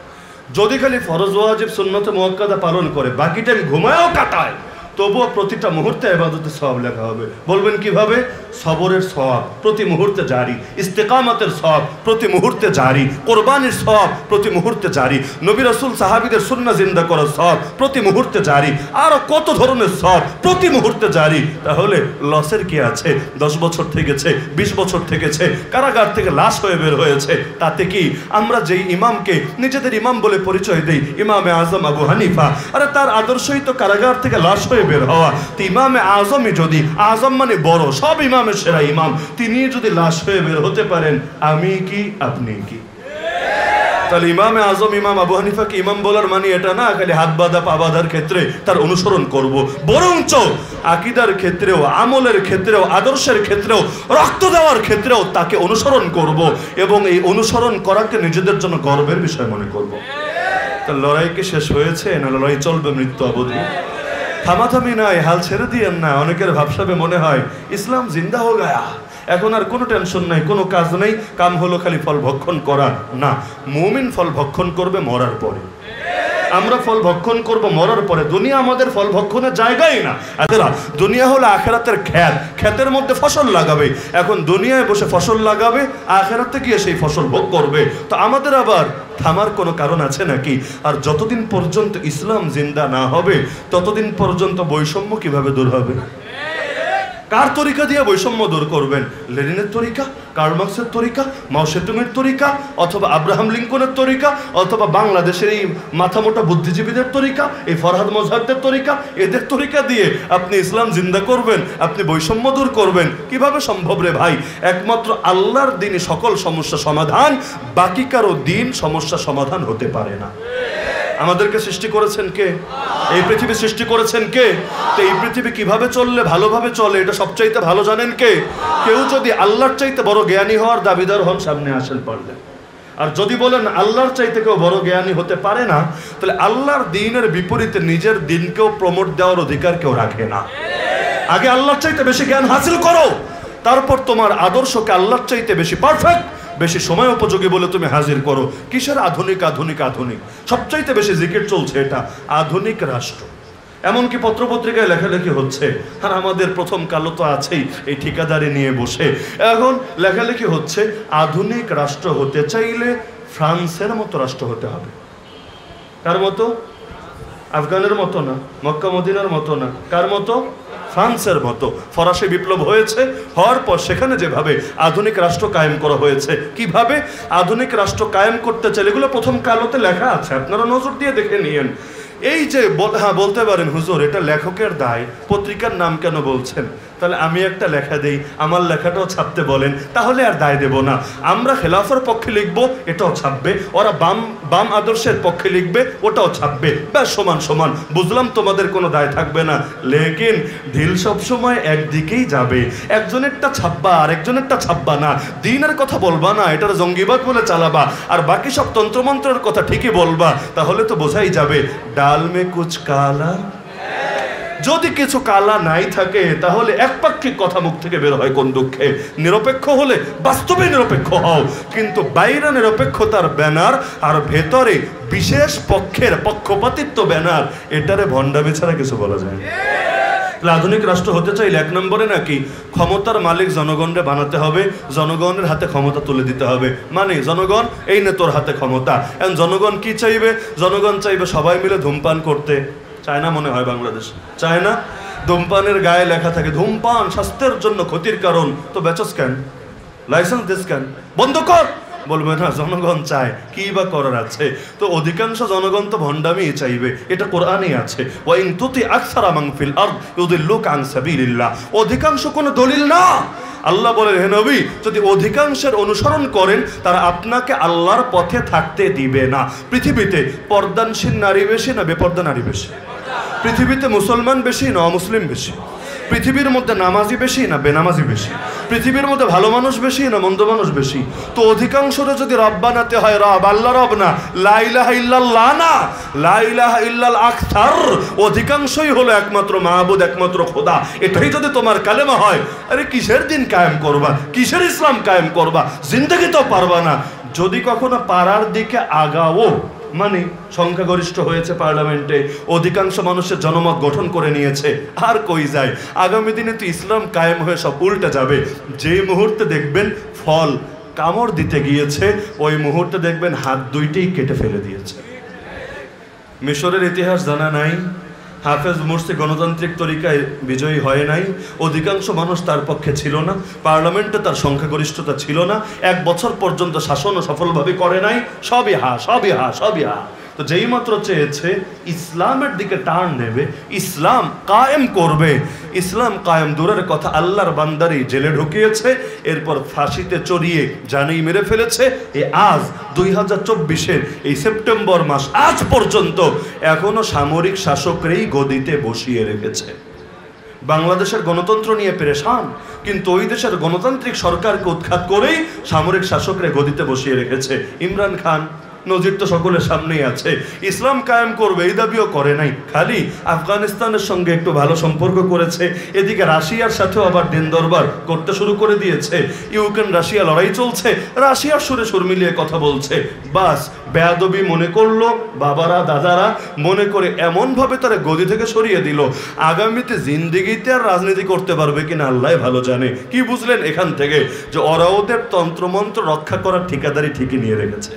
যদি খালি ফরজ ওয়াজিব সুন্নতে মুআক্কাদা পালন করে, বাকি টাইম ঘুমায়ও কাটায়, তবুও প্রতিটা মুহূর্তে ইবাদতের সওয়াব লেখা হবে। বলবেন কিভাবে? সবরের সওয়াব প্রতি মুহূর্তে জারি, ইস্তেকামতের সওয়াব প্রতি মুহূর্তে জারি, কোরবানির সওয়াব প্রতি মুহূর্তে জারি, নবী রাসূল সাহাবীদের সুন্নাহ জিন্দা করার সওয়াব প্রতি মুহূর্তে জারি, আর কত ধরনের সওয়াব প্রতি মুহূর্তে জারি। তাহলে লসের কি আছে? 10 বছর থেকেছে, 20 বছর থেকেছে, কারাগার থেকে লাশ হয়ে বের হয়েছে, তাতে কি? আমরা যেই ইমামকে নিজেদের ইমাম বলে পরিচয় দেই, ইমামে আজম আবু হানিফা, আরে তার আদর্শই তো কারাগার থেকে লাশ হয়ে বের হওয়া। তো ইমামে আজমই যদি, আজম মানে বড়, সব ইমামের সেরা ইমাম, তিনি যদি লাশ হয়ে বের হতে পারেন, আমি কি আপনি কি? তাহলে ইমামে আজম ইমাম আবু হানিফাকে ইমাম বলার মানে এটা না খালি হাত বাঁধা পা বাঁধার ক্ষেত্রে তার অনুসরণ করব, বরঞ্চ আকীদার ক্ষেত্রেও, আমলের ক্ষেত্রেও, আদর্শের ক্ষেত্রেও, রক্ত দেওয়ার ক্ষেত্রেও তাকে অনুসরণ করব এবং এই অনুসরণ করাকে নিজেদের জন্য গর্বের বিষয় মনে করব। তার লড়াই কি শেষ হয়েছে না লড়াই চলবে মৃত্যু অবধি? থামাথামি নাই, হাল ছেড়ে দিয়েন না। অনেকের ভাবসাবে মনে হয় ইসলাম জিন্দা হয়ে গয়া, এখন আর কোনো টেনশন নাই, কোনো কাজ নেই, কাম হলো খালি ফল ভক্ষণ করা। না, মুমিন ফল ভক্ষণ করবে মরার পরে। আমরা ফল ভক্ষণ করব মরার পরে। দুনিয়া আমাদের ফল ভক্ষণের জায়গাই না। দুনিয়া হলো আখেরাতের ক্ষেত, ক্ষেতের মধ্যে ফসল লাগাবে। এখন দুনিয়ায় বসে ফসল লাগাবে, আখেরাতে গিয়ে সেই ফসল ভোগ করবে। তো আমাদের আবার থামার কোনো কারণ আছে নাকি? আর যতদিন পর্যন্ত ইসলাম জিন্দা না হবে ততদিন পর্যন্ত বৈষম্য কিভাবে দূর হবে? কার তরিকা দিয়ে বৈষম্য দূর করবেন? লেনিনের তরিকা, কার্ল মার্কসের তরিকা, মাও সেতুংয়ের তরিকা, অথবা আব্রাহাম লিঙ্কনের তরিকা, অথবা বাংলাদেশের এই মাথামোটা বুদ্ধিজীবীদের তরিকা, এই ফরহাদ মোজাহিদের তরিকা, এদের তরিকা দিয়ে আপনি ইসলাম জিন্দা করবেন, আপনি বৈষম্য দূর করবেন? কিভাবে সম্ভব রে ভাই? একমাত্র আল্লাহর দ্বীনই সকল সমস্যা সমাধান, বাকি কারো দ্বীন সমস্যা সমাধান হতে পারে না। আমাদেরকে সৃষ্টি করেছেন কে? এই পৃথিবী সৃষ্টি করেছেন কে? তো এই পৃথিবী কিভাবে চললে ভালোভাবে চলে এটা সবচাইতে ভালো জানেন কে? কেউ যদি আল্লাহর চাইতে বড় জ্ঞানী হওয়ার দাবিদার হন, সামনে আসেন পারলে। আর যদি বলেন আল্লাহর চাইতে কেউ বড় জ্ঞানী হতে পারে না, তাহলে আল্লাহর দ্বীনের বিপরীতে নিজের দ্বীনকেও প্রমোট দেওয়ার অধিকার কেউ রাখে না। আগে আল্লাহর চাইতে বেশি জ্ঞান হাসিল করো, তারপর তোমার আদর্শকে আল্লাহর চাইতে বেশি পারফেক্ট, বেশি সময় উপযোগী বলে তুমি হাজির করো। কিসের আধুনিক আধুনিক আধুনিক? সবচাইতে বেশি জিকির চলছে এটা আধুনিক রাষ্ট্র। এমনকি পত্রপত্রিকায় লেখালেখি হচ্ছে, আর আমাদের প্রথম কালো তো আছেই এই ঠিকাদারি নিয়ে বসে। এখন লেখালেখি হচ্ছে আধুনিক রাষ্ট্র হতে চাইলে ফ্রান্সের মতো রাষ্ট্র হতে হবে। কার মতো? আফগানের মতো না, মক্কা মদিনার মতো না। কার মতো? ফ্রান্সের মতো। ফরাসি বিপ্লব হয়েছে, হওয়ার পর সেখানে যেভাবে আধুনিক রাষ্ট্র কায়েম করা হয়েছে, কিভাবে আধুনিক রাষ্ট্র কায়েম করতে চাইলে, এগুলো প্রথম কালোতে লেখা আছে, আপনারা নজর দিয়ে দেখে নিয়েন। এই যে হ্যাঁ বলতে পারেন হুজুর এটা লেখকের দায়, পত্রিকার নাম কেন বলছেন? তাহলে আমি একটা লেখা দেই, আমার লেখাটাও ছাপতে বলেন, তাহলে আর দায় দেব না। আমরা খেলাফার পক্ষে লিখবো, এটাও ছাপবে। ওরা বাম আদর্শের পক্ষে লিখবে, ওটাও ছাপবে। ব্যাস সমান সমান। বুঝলাম তোমাদের কোনো দায় থাকবে না। লেকিন ঢিল সবসময় একদিকেই যাবে, একজনেরটা ছাপবা আর একজনেরটা ছাপবা না। দ্বীনের কথা বলবা না, এটার জঙ্গিবাদ বলে চালাবা, আর বাকি সব তন্ত্রমন্ত্রের কথা ঠিকই বলবা। তাহলে তো বোঝাই যাবে ডাল মে কুচ কালা। যদি কিছু কালা নাই থাকে তাহলে একপাক্ষিক কথা মুখ থেকে বের হয় কোন দুঃখে? নিরপেক্ষ হলে বাস্তবে নিরপেক্ষ হও, কিন্তু বাইরে নিরপেক্ষতার ব্যানার আর ভেতরে বিশেষ পক্ষের পক্ষপাতিত্ব ব্যানার, এটারে ভণ্ডামি ছাড়া কিছু বলা যায় না। আধুনিক রাষ্ট্র হতে চাইলে এক নম্বরে নাকি ক্ষমতার মালিক জনগণকে বানাতে হবে, জনগণের হাতে ক্ষমতা তুলে দিতে হবে। মানে জনগণ এই নে তোর হাতে ক্ষমতা। এখন জনগণ কি চাইবে? জনগণ চাইবে সবাই মিলে ধূমপান করতে। চায় না মনে হয় বাংলাদেশ? চায় না? ধূমপানের গায়ে লেখা থাকে ধূমপান স্বাস্থ্যের জন্য ক্ষতির কারণ। তো বেচস কেন? লাইসেন্স দিস কেন? বন্ধ কর। বলবে না জনগণ চায়, কি বা করার আছে? তো অধিকাংশ জনগণ তো ভণ্ডামি চাইবে, এটা কোরআনেই আছে। ওয়াইন তুতি আকসারা মান ফিল আরদ ইউদিল্লুকা আন সাবিলিল্লাহ। অধিকাংশ কোনো দলিল না। আল্লাহ বলেন হে নবী, যদি অধিকাংশের অনুসরণ করেন তারা আপনাকে আল্লাহর পথে থাকতে দিবে না। পৃথিবীতে পর্দানশীল নারী বেশি না বেপর্দা নারী বেশি? পৃথিবীতে মুসলমান বেশি না অমুসলিম বেশি? পৃথিবীর মধ্যে নামাজি বেশি না বেনামাজি বেশি? পৃথিবীর মধ্যে ভালো মানুষ বেশি না মন্দ মানুষ বেশি? তো অধিকাংশটা যদি রব বানাতে হয়, রব আল্লাহ রব না, লা ইলাহা ইল্লাল্লাহ না, লা ইলাহা ইল্লাল আকসার, অধিকাংশই হলো একমাত্র মাহবুদ, একমাত্র খোদা। এটাই যদি তোমার কালেমা হয়, আরে কিসের দিন কায়েম করবা? কিসের ইসলাম কায়েম করবা? জিন্দেগি তো পারবা না। যদি কখনো পারার দিকে আগাও, মানে সংখ্যাগরিষ্ঠ হয়েছে পার্লামেন্টে, অধিকাংশ মানুষের জনমত গঠন করে নিয়েছে, আর কই যায়? আগামী দিনে তো ইসলাম কায়েম হয়ে সব উল্টে যাবে। যে মুহূর্তে দেখবেন ফল কামড় দিতে গিয়েছে, ওই মুহূর্তে দেখবেন হাত দুইটাই কেটে ফেলে দিয়েছে। মিশরের ইতিহাস জানা নাই? হাফেজ মুরসি গণতান্ত্রিক তরিকায় বিজয়ী হয় নাই, অধিকাংশ মানুষ তার পক্ষে ছিল না, পার্লামেন্টে তার সংখ্যাগরিষ্ঠতা ছিল না, 1 বছর পর্যন্ত শাসনও সফলভাবে করে নাই। সবই হা, সবই হা, সবই হা। তো যেই মাত্র চেয়েছে ইসলামের দিকে টার্ন নেবে, ইসলাম কায়েম করবে, ইসলাম কায়েম দূরের কথা আল্লাহর বান্দারই জেলে ঢুকিয়েছে, এরপর ফাঁসিতে চড়িয়ে জানেই মেরে ফেলেছে। এই আজ 2024-এর এই সেপ্টেম্বর মাস আজ পর্যন্ত এখনো সামরিক শাসকরাই গদিতে বসিয়ে রেখেছে। বাংলাদেশের গণতন্ত্র নিয়ে পেরেশান, কিন্তু ওই দেশের গণতান্ত্রিক সরকারকে উৎখাত করেই সামরিক শাসকরা গদিতে বসিয়ে রেখেছে। ইমরান খান নজির তো সকলের সামনেই আছে, ইসলাম কায়েম করবে এই দাবিও করে নাই, খালি আফগানিস্তানের সঙ্গে একটু ভালো সম্পর্ক করেছে, এদিকে রাশিয়ার সাথেও আবার দিন দরবার করতে শুরু করে দিয়েছে। ইউক্রেন রাশিয়া লড়াই চলছে, রাশিয়ার সুরে সুর মিলিয়ে কথা বলছে। বাস বেয়াদবি মনে করলো বাবারা দাদারা, মনে করে এমনভাবে তারা গদি থেকে সরিয়ে দিল, আগামীতে জিন্দিগিতে আর রাজনীতি করতে পারবে কিনা আল্লাহ ভালো জানে। কি বুঝলেন এখান থেকে? যে ওরা ওদের তন্ত্রমন্ত্র রক্ষা করার ঠিকাদারি ঠিকই নিয়ে রেখেছে।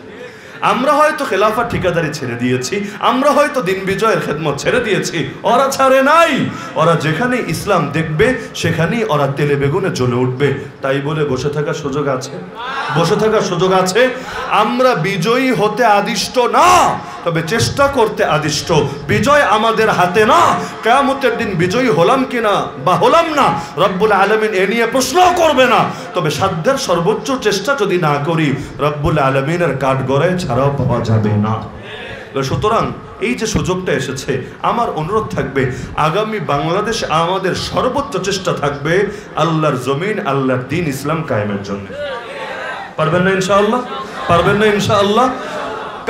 আমরা হয়তো খেলাফার ঠিকাদারি ছেড়ে দিয়েছি, আমরা হয়তো দিন বিজয়ের খেদমত ছেড়ে দিয়েছি, ওরা ছাড়ে নাই। ওরা যেখানে ইসলাম দেখবে সেখানেই ওরা তেলে বেগুনে জ্বলে উঠবে। তাই বলে বসে থাকার সুযোগ আছে? বসে থাকার সুযোগ আছে? আমরা বিজয়ী হতে আদিষ্ট না, তবে চেষ্টা করতে আদিষ্ট। বিজয় আমাদের হাতে না, কিয়ামতের দিন বিজয়ী হলাম কিনা বা হলাম না রব্বুল আলামিন এ নিয়ে প্রশ্ন করবে না। তবে সাধ্যের সর্বোচ্চ চেষ্টা যদি না করি রব্বুল আলামিনের কাঠগড়ায় ছাড়াও পাওয়া যাবে না। সুতরাং এই যে সুযোগটা এসেছে, আমার অনুরোধ থাকবে আগামী বাংলাদেশ আমাদের সর্বোচ্চ চেষ্টা থাকবে আল্লাহর জমিন, আল্লাহর দ্বীন ইসলাম কায়েমের জন্য। পারবেন না ইনশাআল্লাহ? পারবেন না ইনশাআল্লাহ?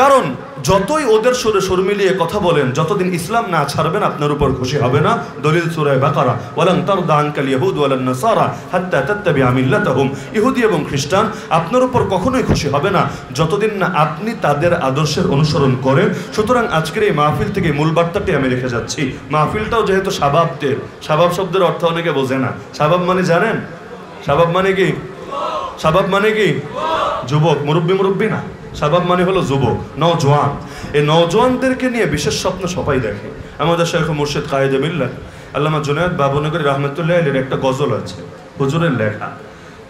কারণ যতই ওদের সুরে সুর মিলিয়ে কথা বলেন, যতদিন ইসলাম না ছাড়বেন আপনার উপর খুশি হবে না। দলিল সূরা বাকারা, ওয়ালান তারদা আনকাল ইয়াহুদ ওয়ালান নাসারা হাত্তা তাত্তাবিআ মিল্লাতাহুম। ইহুদি এবং খ্রিস্টান আপনার উপর কখনোই খুশি হবে না যতদিন না আপনি তাদের আদর্শের অনুসরণ করেন। সুতরাং আজকের এই মাহফিল থেকে মূল বার্তাটি আমি রেখে যাচ্ছি। মাহফিলটাও যেহেতু শাবাবদের, শাবাব শব্দের অর্থ অনেকে বোঝে না। শাবাব মানে জানেন? শাবাব মানে কি? শাবাব মানে কি? যুবক, মুরব্বী না, শাবাব মানে হলো যুবক, নওজোয়ান। এই নওজোয়ানদেরকে নিয়ে বিশেষ স্বপ্ন সবাই দেখে। আমাদের শেখ মুর্শিদ কায়েদে মিল্লাত আল্লামা জুনায়েদ বাবুনগরী রহমতুল্লাহ আলাইহির একটা গজল আছে, হুজুরের লেখা।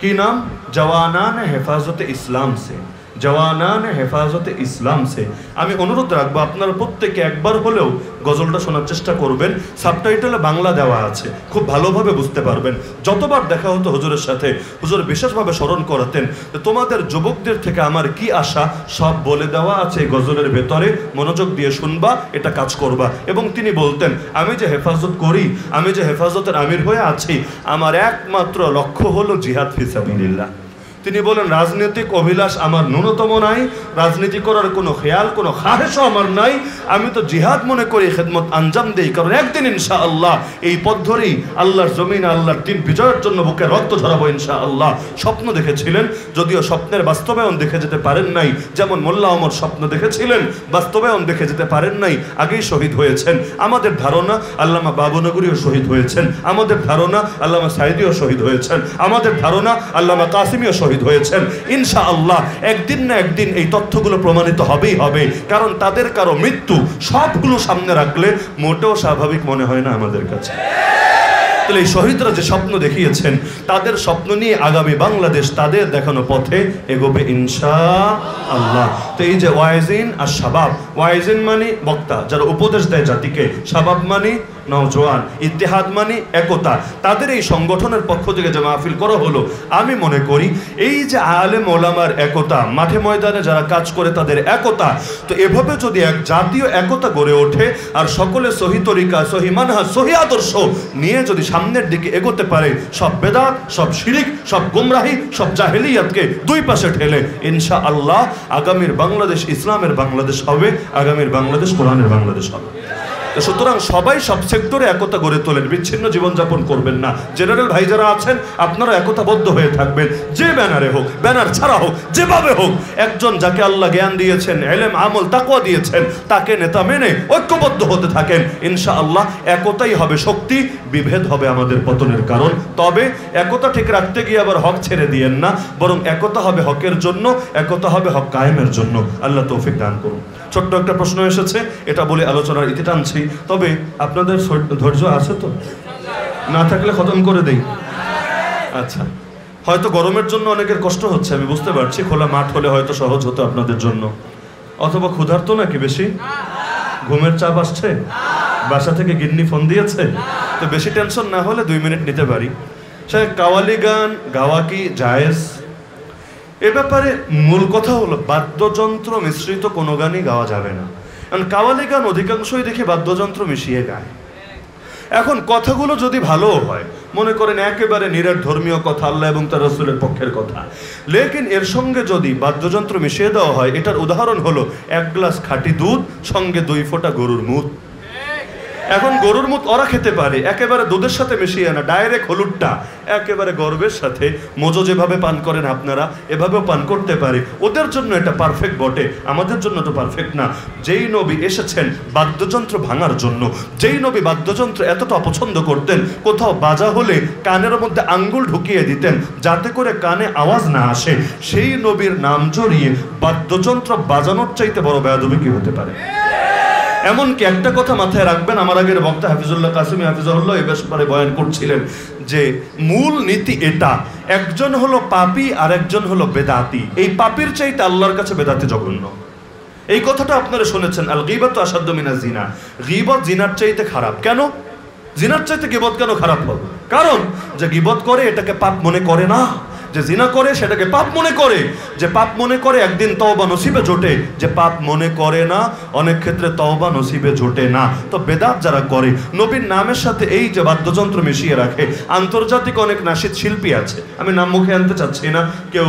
কি নাম? জওয়ানান হেফাজতে ইসলাম সে, জওয়ানান হেফাজতে ইসলাম সে। আমি অনুরোধ রাখবো আপনারা প্রত্যেকে একবার হলেও গজলটা শোনার চেষ্টা করবেন। সাবটাইটেলে বাংলা দেওয়া আছে, খুব ভালোভাবে বুঝতে পারবেন। যতবার দেখা হতো হুজুরের সাথে, হুজুর বিশেষভাবে স্মরণ করাতেন তোমাদের যুবকদের থেকে আমার কি আশা, সব বলে দেওয়া আছে এই গজলের ভেতরে, মনোযোগ দিয়ে শুনবা, এটা কাজ করবা। এবং তিনি বলতেন আমি যে হেফাজত করি, আমি যে হেফাজতের আমির হয়ে আছি, আমার একমাত্র লক্ষ্য হলো জিহাদ ফি সাবিলিল্লাহ। তিনি বলেন রাজনৈতিক অভিলাষ আমার ন্যূনতম নাই, রাজনীতি করার কোনো খেয়াল, কোনো খাহেশও আমার নাই। আমি তো জিহাদ মনে করি খেদমত আঞ্জাম দেই, কারণ একদিন ইনশাআল্লাহ এই পথ ধরেই আল্লাহর জমিন, আল্লাহর দিন বিজয়ের জন্য বুকে রক্ত ঝরাবো ইনশাআল্লাহ। স্বপ্ন দেখেছিলেন, যদিও স্বপ্নের বাস্তবায়ন দেখে যেতে পারেন নাই। যেমন মোল্লা ওমর স্বপ্ন দেখেছিলেন, বাস্তবায়ন দেখে যেতে পারেন নাই, আগেই শহীদ হয়েছেন। আমাদের ধারণা আল্লামা বাবুনগরীও শহীদ হয়েছেন, আমাদের ধারণা আল্লামা সাইদিও শহীদ হয়েছেন, আমাদের ধারণা আল্লামা কাসিমিও শহীদ হয়েছেন। ইনশাআল্লাহ একদিন না একদিন এই তথ্যগুলো প্রমাণিত হবেই হবে, কারণ তাদের কারো মৃত্যু সবগুলো সামনে রাখলে মোটেও স্বাভাবিক মনে হয় না আমাদের কাছে। তাহলে এই শহীদরা যে স্বপ্ন দেখিয়েছেন, তাদের স্বপ্ন নিয়ে আগামী বাংলাদেশ তাদের দেখানো পথে এগোবে ইনশাআল্লাহ। তো এই যে ওয়াইজিন আর শাবাব, ওয়াইজিন মানে বক্তা যারা উপদেশ দেয় জাতিকে, শাবাব মানে নওজোয়ান, ইত্তেহাদ মানে একতা। তাদের এই সংগঠনের পক্ষ থেকে যে মাহফিল করা হলো, আমি মনে করি এই যে আলেম ওলামার একতা, মাঠে ময়দানে যারা কাজ করে তাদের একতা, তো এভাবে যদি এক জাতীয় একতা গড়ে ওঠে আর সকলে সহি তরিকা, সহি মানহাজ, সহি আদর্শ নিয়ে যদি সামনের দিকে এগোতে পারে, সব বেদাত, সব শিরিক, সব গুমরাহি, সব জাহেলিয়াতকে দুই পাশে ঠেলে ইনশাআল্লাহ আগামীর বাংলাদেশ ইসলামের বাংলাদেশ হবে, আগামীর বাংলাদেশ কোরআনের বাংলাদেশ হবে। সুতরাং সবাই সব সেক্টরে একতা গড়ে তোলেন, বিচ্ছিন্ন জীবনযাপন করবেন না। জেনারেল ভাই যারা আছেন আপনারা একতাবদ্ধ হয়ে থাকবেন, যে ব্যানারে হোক, ব্যানার ছাড়া হোক, যেভাবে হোক, একজন যাকে আল্লাহ জ্ঞান দিয়েছেন, ইলম, আমল, তাকওয়া দিয়েছেন, তাকে নেতা মেনে ঐক্যবদ্ধ হতে থাকেন। ইনশাআল্লাহ একতাই হবে শক্তি, বিভেদ হবে আমাদের পতনের কারণ। তবে একতা ঠিক রাখতে গিয়ে আবার হক ছেড়ে দিয়েন না, বরং একতা হবে হকের জন্য, একতা হবে হক কায়েমের জন্য। আল্লাহ তৌফিক দান করুন। ছোট্ট একটা প্রশ্ন এসেছে, এটা বলে আলোচনার ইতি টানছি। তবে আপনাদের ধৈর্য আছে তো? না থাকলে খতম করে দেই। আচ্ছা, হয়তো গরমের জন্য অনেকের কষ্ট হচ্ছে, আমি বুঝতে পারছি। খোলা মাঠ হলে হয়তো সহজ হতো আপনাদের জন্য। অথবা ক্ষুধার্ত নাকি বেশি? ঘুমের চাপ আসছে? বাসা থেকে গিন্নি ফোন দিয়েছে? তো বেশি টেনশন না হলে 2 মিনিট নিতে পারি। সে কাওয়ালি গান গাওয়া কি জায়েজ? এ ব্যাপারে মূল কথা হলো বাদ্যযন্ত্র মিশ্রিত কোনো গানই গাওয়া যাবে না। কারণ কাওয়ালি গান অধিকাংশই দেখি বাদ্যযন্ত্র মিশিয়ে গায়। এখন কথাগুলো যদি ভালোও হয়, মনে করেন একেবারে নিরেট ধর্মীয় কথা, আল্লাহ এবং তার রাসূলের পক্ষের কথা, লেকিন এর সঙ্গে যদি বাদ্যযন্ত্র মিশিয়ে দেওয়া হয়, এটার উদাহরণ হলো 1 গ্লাস খাঁটি দুধ সঙ্গে 2 ফোঁটা গরুর মুত। এখন গরুর মুত ওরা খেতে পারে একেবারে দুধের সাথে মিশিয়ে না, ডাইরেক্ট হলুদটা একেবারে গর্বের সাথে মোজো যেভাবে পান করেন আপনারা এভাবেও পান করতে পারে। ওদের জন্য এটা পারফেক্ট বটে, আমাদের জন্য তো পারফেক্ট না। যেই নবী এসেছেন বাদ্যযন্ত্র ভাঙার জন্য, যেই নবী বাদ্যযন্ত্র এতটা অপছন্দ করতেন, কোথাও বাজা হলে কানের মধ্যে আঙ্গুল ঢুকিয়ে দিতেন যাতে করে কানে আওয়াজ না আসে, সেই নবীর নাম জড়িয়ে বাদ্যযন্ত্র বাজানোর চাইতে বড় বেয়াদবি কি হতে পারে? এমনকি একটা কথা মাথায় রাখবেন, আমার আগের বক্তা হাফিজুল্লাহ কাসিমি হাফিজাহুল্লাহ এই ব্যাপারে বয়ান করছিলেন যে মূল নীতি এটা, একজন হলো পাপী আর একজন হলো বেদাতি। এই পাপীর চাইতে আল্লাহর কাছে বেদাতি জঘন্য। এই কথাটা আপনারা শুনেছেন, আল গীবাতু আশাদ্দু মিনাজ জিনা। গীবত জিনার চাইতে খারাপ। কেন? জিনার চাইতে গীবত কেন খারাপ হবে? কারণ যে গীবত করে এটাকে পাপ মনে করে না, যে জিনা করে সেটাকে পাপ মনে করে। যে পাপ মনে করে একদিন তওবা নসিবে জোটে, যে পাপ মনে করে না অনেক ক্ষেত্রে তওবা নসিবে জোটে না। তো বেদাত যারা করে, নবীর নামের সাথে এই যে বাদ্যযন্ত্র মিশিয়ে রাখে, আন্তর্জাতিক অনেক নাশিদ শিল্পী আছে, আমি নাম মুখে আনতে চাচ্ছি না, কেউ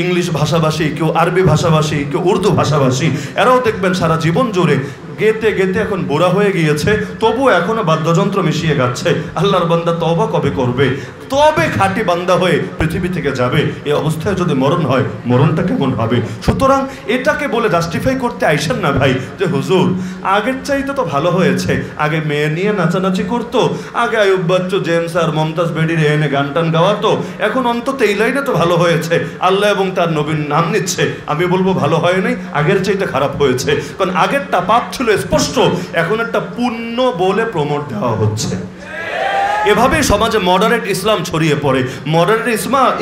ইংলিশ ভাষাভাষী, কেউ আরবি ভাষাভাষী, কেউ উর্দু ভাষাভাষী, এরাও দেখবেন সারা জীবন জুড়ে গেতে গেতে এখন বুড়া হয়ে গিয়েছে, তবু এখনো বাদ্যযন্ত্র মিশিয়ে গাচ্ছে। আল্লাহর বান্দা তওবা কবে করবে? তবে খাঁটি বান্দা হয়ে পৃথিবী থেকে যাবে। এই অবস্থায় যদি মরণ হয়, মরণটা কেমন হবে? সুতরাং এটাকে বলে জাস্টিফাই করতে আইসেন না ভাই যে হুজুর আগের চাইতে তো ভালো হয়েছে, আগে মেয়ে নিয়ে নাচানাচি করতো, আগে আয়ুব বাচ্চু, জেমস আর মমতাজ বেডির এনে গান টান গাওয়াতো, এখন অন্তত এই লাইনে তো ভালো হয়েছে, আল্লাহ এবং তার নবীর নাম নিচ্ছে। আমি বলবো ভালো হয় নাই, আগের চাইতে খারাপ হয়েছে। কারণ আগেরটা পাপ ছিল স্পষ্ট, এখন একটা পুণ্য বলে প্রমোট দেওয়া হচ্ছে। এভাবেই সমাজে মডারেট ইসলাম ছড়িয়ে পড়ে। মডারেট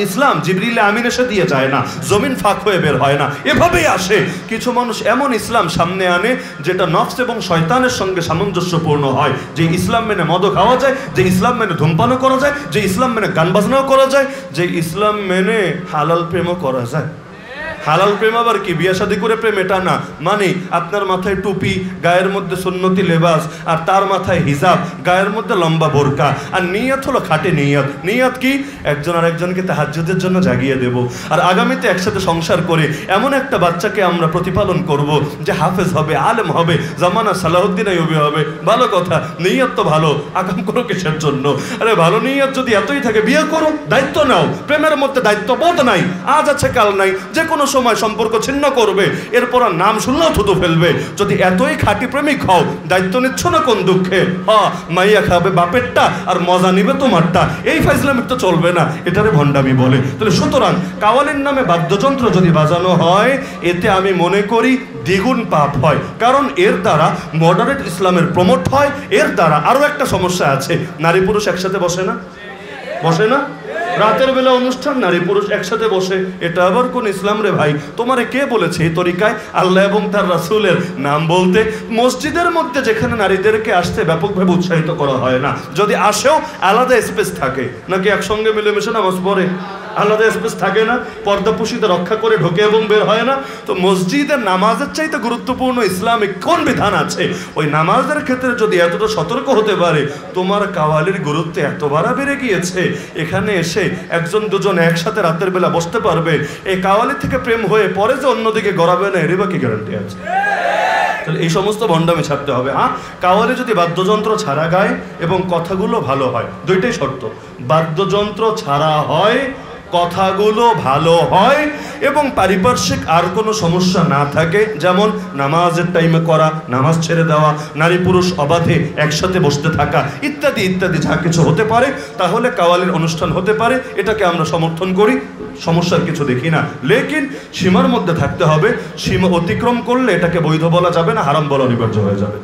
ইসলাম জিবরিল আমিন এসে দিয়ে যায় না, জমিন ফাঁক হয়ে বের হয় না, এভাবেই আসে। কিছু মানুষ এমন ইসলাম সামনে আনে যেটা নফস এবং শয়তানের সঙ্গে সামঞ্জস্যপূর্ণ হয়। যে ইসলাম মেনে মদও খাওয়া যায়, যে ইসলাম মেনে ধূমপানও করা যায়, যে ইসলাম মেনে গান বাজনাও করা যায়, যে ইসলাম মেনে হালাল প্রেমও করা যায়। হালাল প্রেম আবার কি? বিয়ে শাদী করে প্রেম এটা না, মানে আপনার মাথায় টুপি, গায়ের মধ্যে সুন্নতি লেবাস, আর তার মাথায় হিজাব, গায়ের মধ্যে লম্বা বোরকা, আর নিয়ত হলো খাঁটি নিয়ত। নিয়ত কি? একজন আর একজনকে তাহাজ্জুদের জন্য জাগিয়ে দেব, আর আগামীতে একসাথে সংসার করে এমন একটা বাচ্চাকে আমরা প্রতিপালন করব যে হাফেজ হবে, আলেম হবে, জামানা সালাহুদ্দিন আইয়ুবী হবে। ভালো কথা, নিয়ত তো ভালো, আকাম করো কিসের জন্য? আরে ভালো নিয়ত যদি এতই থাকে, বিয়ে করো, দায়িত্ব নাও। প্রেমের মধ্যে দায়িত্ববোধ নাই, আজ আছে কাল নাই, যে কোনো সময় সম্পর্ক ছিন্ন করবে, এরপর নাম শুনলেও থুতু ফেলবে। যদি এতই খাঁটি প্রেমিক হও, দায়িত্ব নিচ্ছ না কোন দুঃখে? মাইয়া খাবে বাপেরটা আর মজা নিবে তোমারটা, এই ফাইজলামি তো চলবে না, এটারে ভণ্ডামি বলে। তাহলে সুতরাং কাওয়ালির নামে বাদ্যযন্ত্র যদি বাজানো হয়, এতে আমি মনে করি দ্বিগুণ পাপ হয়। কারণ এর দ্বারা মডারেট ইসলামের প্রমোট হয়। এর দ্বারা আরো একটা সমস্যা আছে, নারী পুরুষ একসাথে বসে না? বসে না? রাতের বেলা অনুষ্ঠান, নারী পুরুষ একসাথে বসে, এটা আবার কোন ইসলাম রে ভাই? তোমারে কে বলেছে এই তরিকায় আল্লাহ এবং তার রাসূলের নাম বলতে? মসজিদের মধ্যে যেখানে নারীদেরকে আসতে ব্যাপকভাবে উৎসাহিত করা হয় না, যদি আসেও আলাদা স্পেস থাকে, নাকি একসঙ্গে মিলেমিশে নামাজ পড়ে? আলাদা স্পেস থাকে না, পর্দাপুষিতে রক্ষা করে ঢোকে এবং বের হয় না। তো মসজিদের নামাজের চাইতে গুরুত্বপূর্ণ ইসলামিক কোন বিধান আছে? ওই নামাজের ক্ষেত্রে যদি এতটা সতর্ক হতে পারে, তোমার কাওয়ালির গুরুত্ব এত বাড়া বেড়ে গিয়েছে, এখানে এসে একজন দুজন একসাথে রাতের বেলা বসতে পারবে, এই কাওয়ালি থেকে প্রেম হয়ে পরে যে অন্যদিকে গড়াবে না, এরই বা কি গ্যারান্টি আছে? তাহলে এই সমস্ত ভণ্ডামি ছাড়তে হবে। কাওয়ালি যদি বাদ্যযন্ত্র ছাড়া গায় এবং কথাগুলো ভালো হয়, দুইটাই শর্ত, বাদ্যযন্ত্র ছাড়া হয়, কথাগুলো ভালো হয় এবং পারিপার্শ্বিক আর কোনো সমস্যা না থাকে, যেমন নামাজের টাইমে করা, নামাজ ছেড়ে দেওয়া, নারী পুরুষ অবাধে একসাথে বসতে থাকা, ইত্যাদি ইত্যাদি যা কিছু হতে পারে, তাহলে কাওয়ালির অনুষ্ঠান হতে পারে। এটাকে আমরা সমর্থন করি, সমস্যার কিছু দেখি না। লেকিন সীমার মধ্যে থাকতে হবে, সীমা অতিক্রম করলে এটাকে বৈধ বলা যাবে না, হারাম বলা অনিবার্য হয়ে যাবে।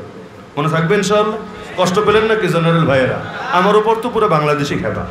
মনে থাকবে ইনশাআল্লাহ? কষ্ট পেলেন নাকি জেনারেল ভাইয়েরা? আমার উপর তো পুরো বাংলাদেশি খেপা,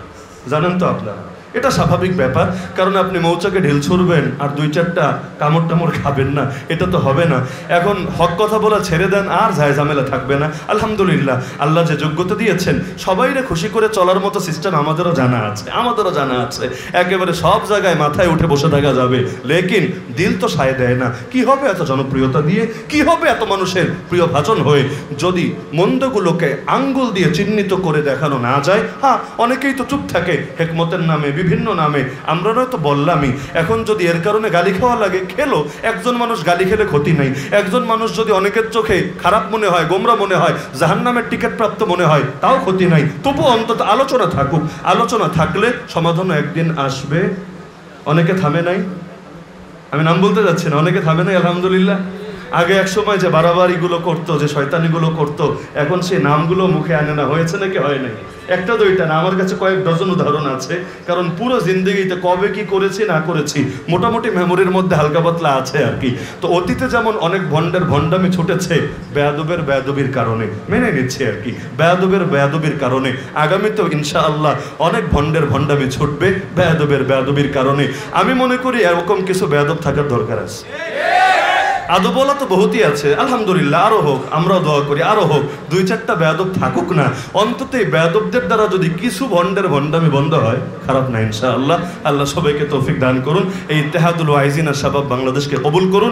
জানেন তো আপনারা। এটা স্বাভাবিক ব্যাপার, কারণ আপনি মৌচাকে ঢিল ছুড়বেন আর 2-4টা কামড় টামড় খাবেন না, এটা তো হবে না। এখন হক কথা বলা ছেড়ে দেন, আর ঝামেলা থাকবে না। আলহামদুলিল্লাহ, আল্লাহ যে যোগ্যতা দিয়েছেন সবাইরে খুশি করে চলার মতো সিস্টেম আমাদেরও জানা আছে। একেবারে সব জায়গায় মাথায় উঠে বসে থাকা যাবে, লেকিন দিল তো সায় দেয় না। কি হবে এত জনপ্রিয়তা দিয়ে, কি হবে এত মানুষের প্রিয় ভাজন হয়ে, যদি মন্দগুলোকে আঙ্গুল দিয়ে চিহ্নিত করে দেখানো না যায়। হ্যাঁ, অনেকেই তো চুপ থাকে হেকমতের নামে, বিভিন্ন নামে, আমরা তো বললামই। এখন যদি এর কারণে গালি খাওয়া লাগে, খেলো। একজন মানুষ গালি খেলে ক্ষতি নাই। একজন মানুষ যদি অনেকের চোখে খারাপ মনে হয়, গোমরা মনে হয়, জাহান্নামের টিকিট প্রাপ্ত মনে হয়, তাও ক্ষতি নাই। তবুও অন্তত আলোচনা থাকুক। আলোচনা থাকলে সমাধানও একদিন আসবে। অনেকে থামে নাই, আমি নাম বলতে যাচ্ছি না, অনেকে থামে নাই আলহামদুলিল্লাহ। আগে এক সময় যে বাড়াবাড়িগুলো করতো, যে শয়তানিগুলো করতো, এখন সেই নামগুলো মুখে আনে না। হয়েছে নাকি হয় নাই? একটা দুইটা না, আমার কাছে কয়েক ডজন উদাহরণ আছে। কারণ পুরো জিন্দগিতে কবে কি করেছি না করেছি মোটামুটি মেমোরির মধ্যে হালকা পাতলা আছে আর কি। তো অতীতে যেমন অনেক ভণ্ডের ভণ্ডামি ছুটেছে বেয়াদবের বেয়াদবির কারণে, মেনে নিচ্ছে আর কি, বেয়াদবির কারণে। আগামীতেও ইনশাআল্লাহ অনেক ভণ্ডের ভণ্ডামি ছুটবে বেয়াদবের বেয়াদবির কারণে। আমি মনে করি এরকম কিছু বেয়াদব থাকার দরকার আছে। আদবওয়ালা তো বহুতই আছে, আলহামদুলিল্লাহ, আরো হোক, আমরাও দোয়া করি আরো হোক। 2-4টা বেয়াদব থাকুক না, অন্তত এই বেয়াদবদের দ্বারা যদি কিছু ভণ্ডের ভণ্ডামি বন্ধ হয়, খারাপ না ইনশাআল্লাহ। আল্লাহ সবাইকে তৌফিক দান করুন। এই ইত্তেহাদুল ওয়াইজিন আশ শাবাব বাংলাদেশকে কবুল করুন।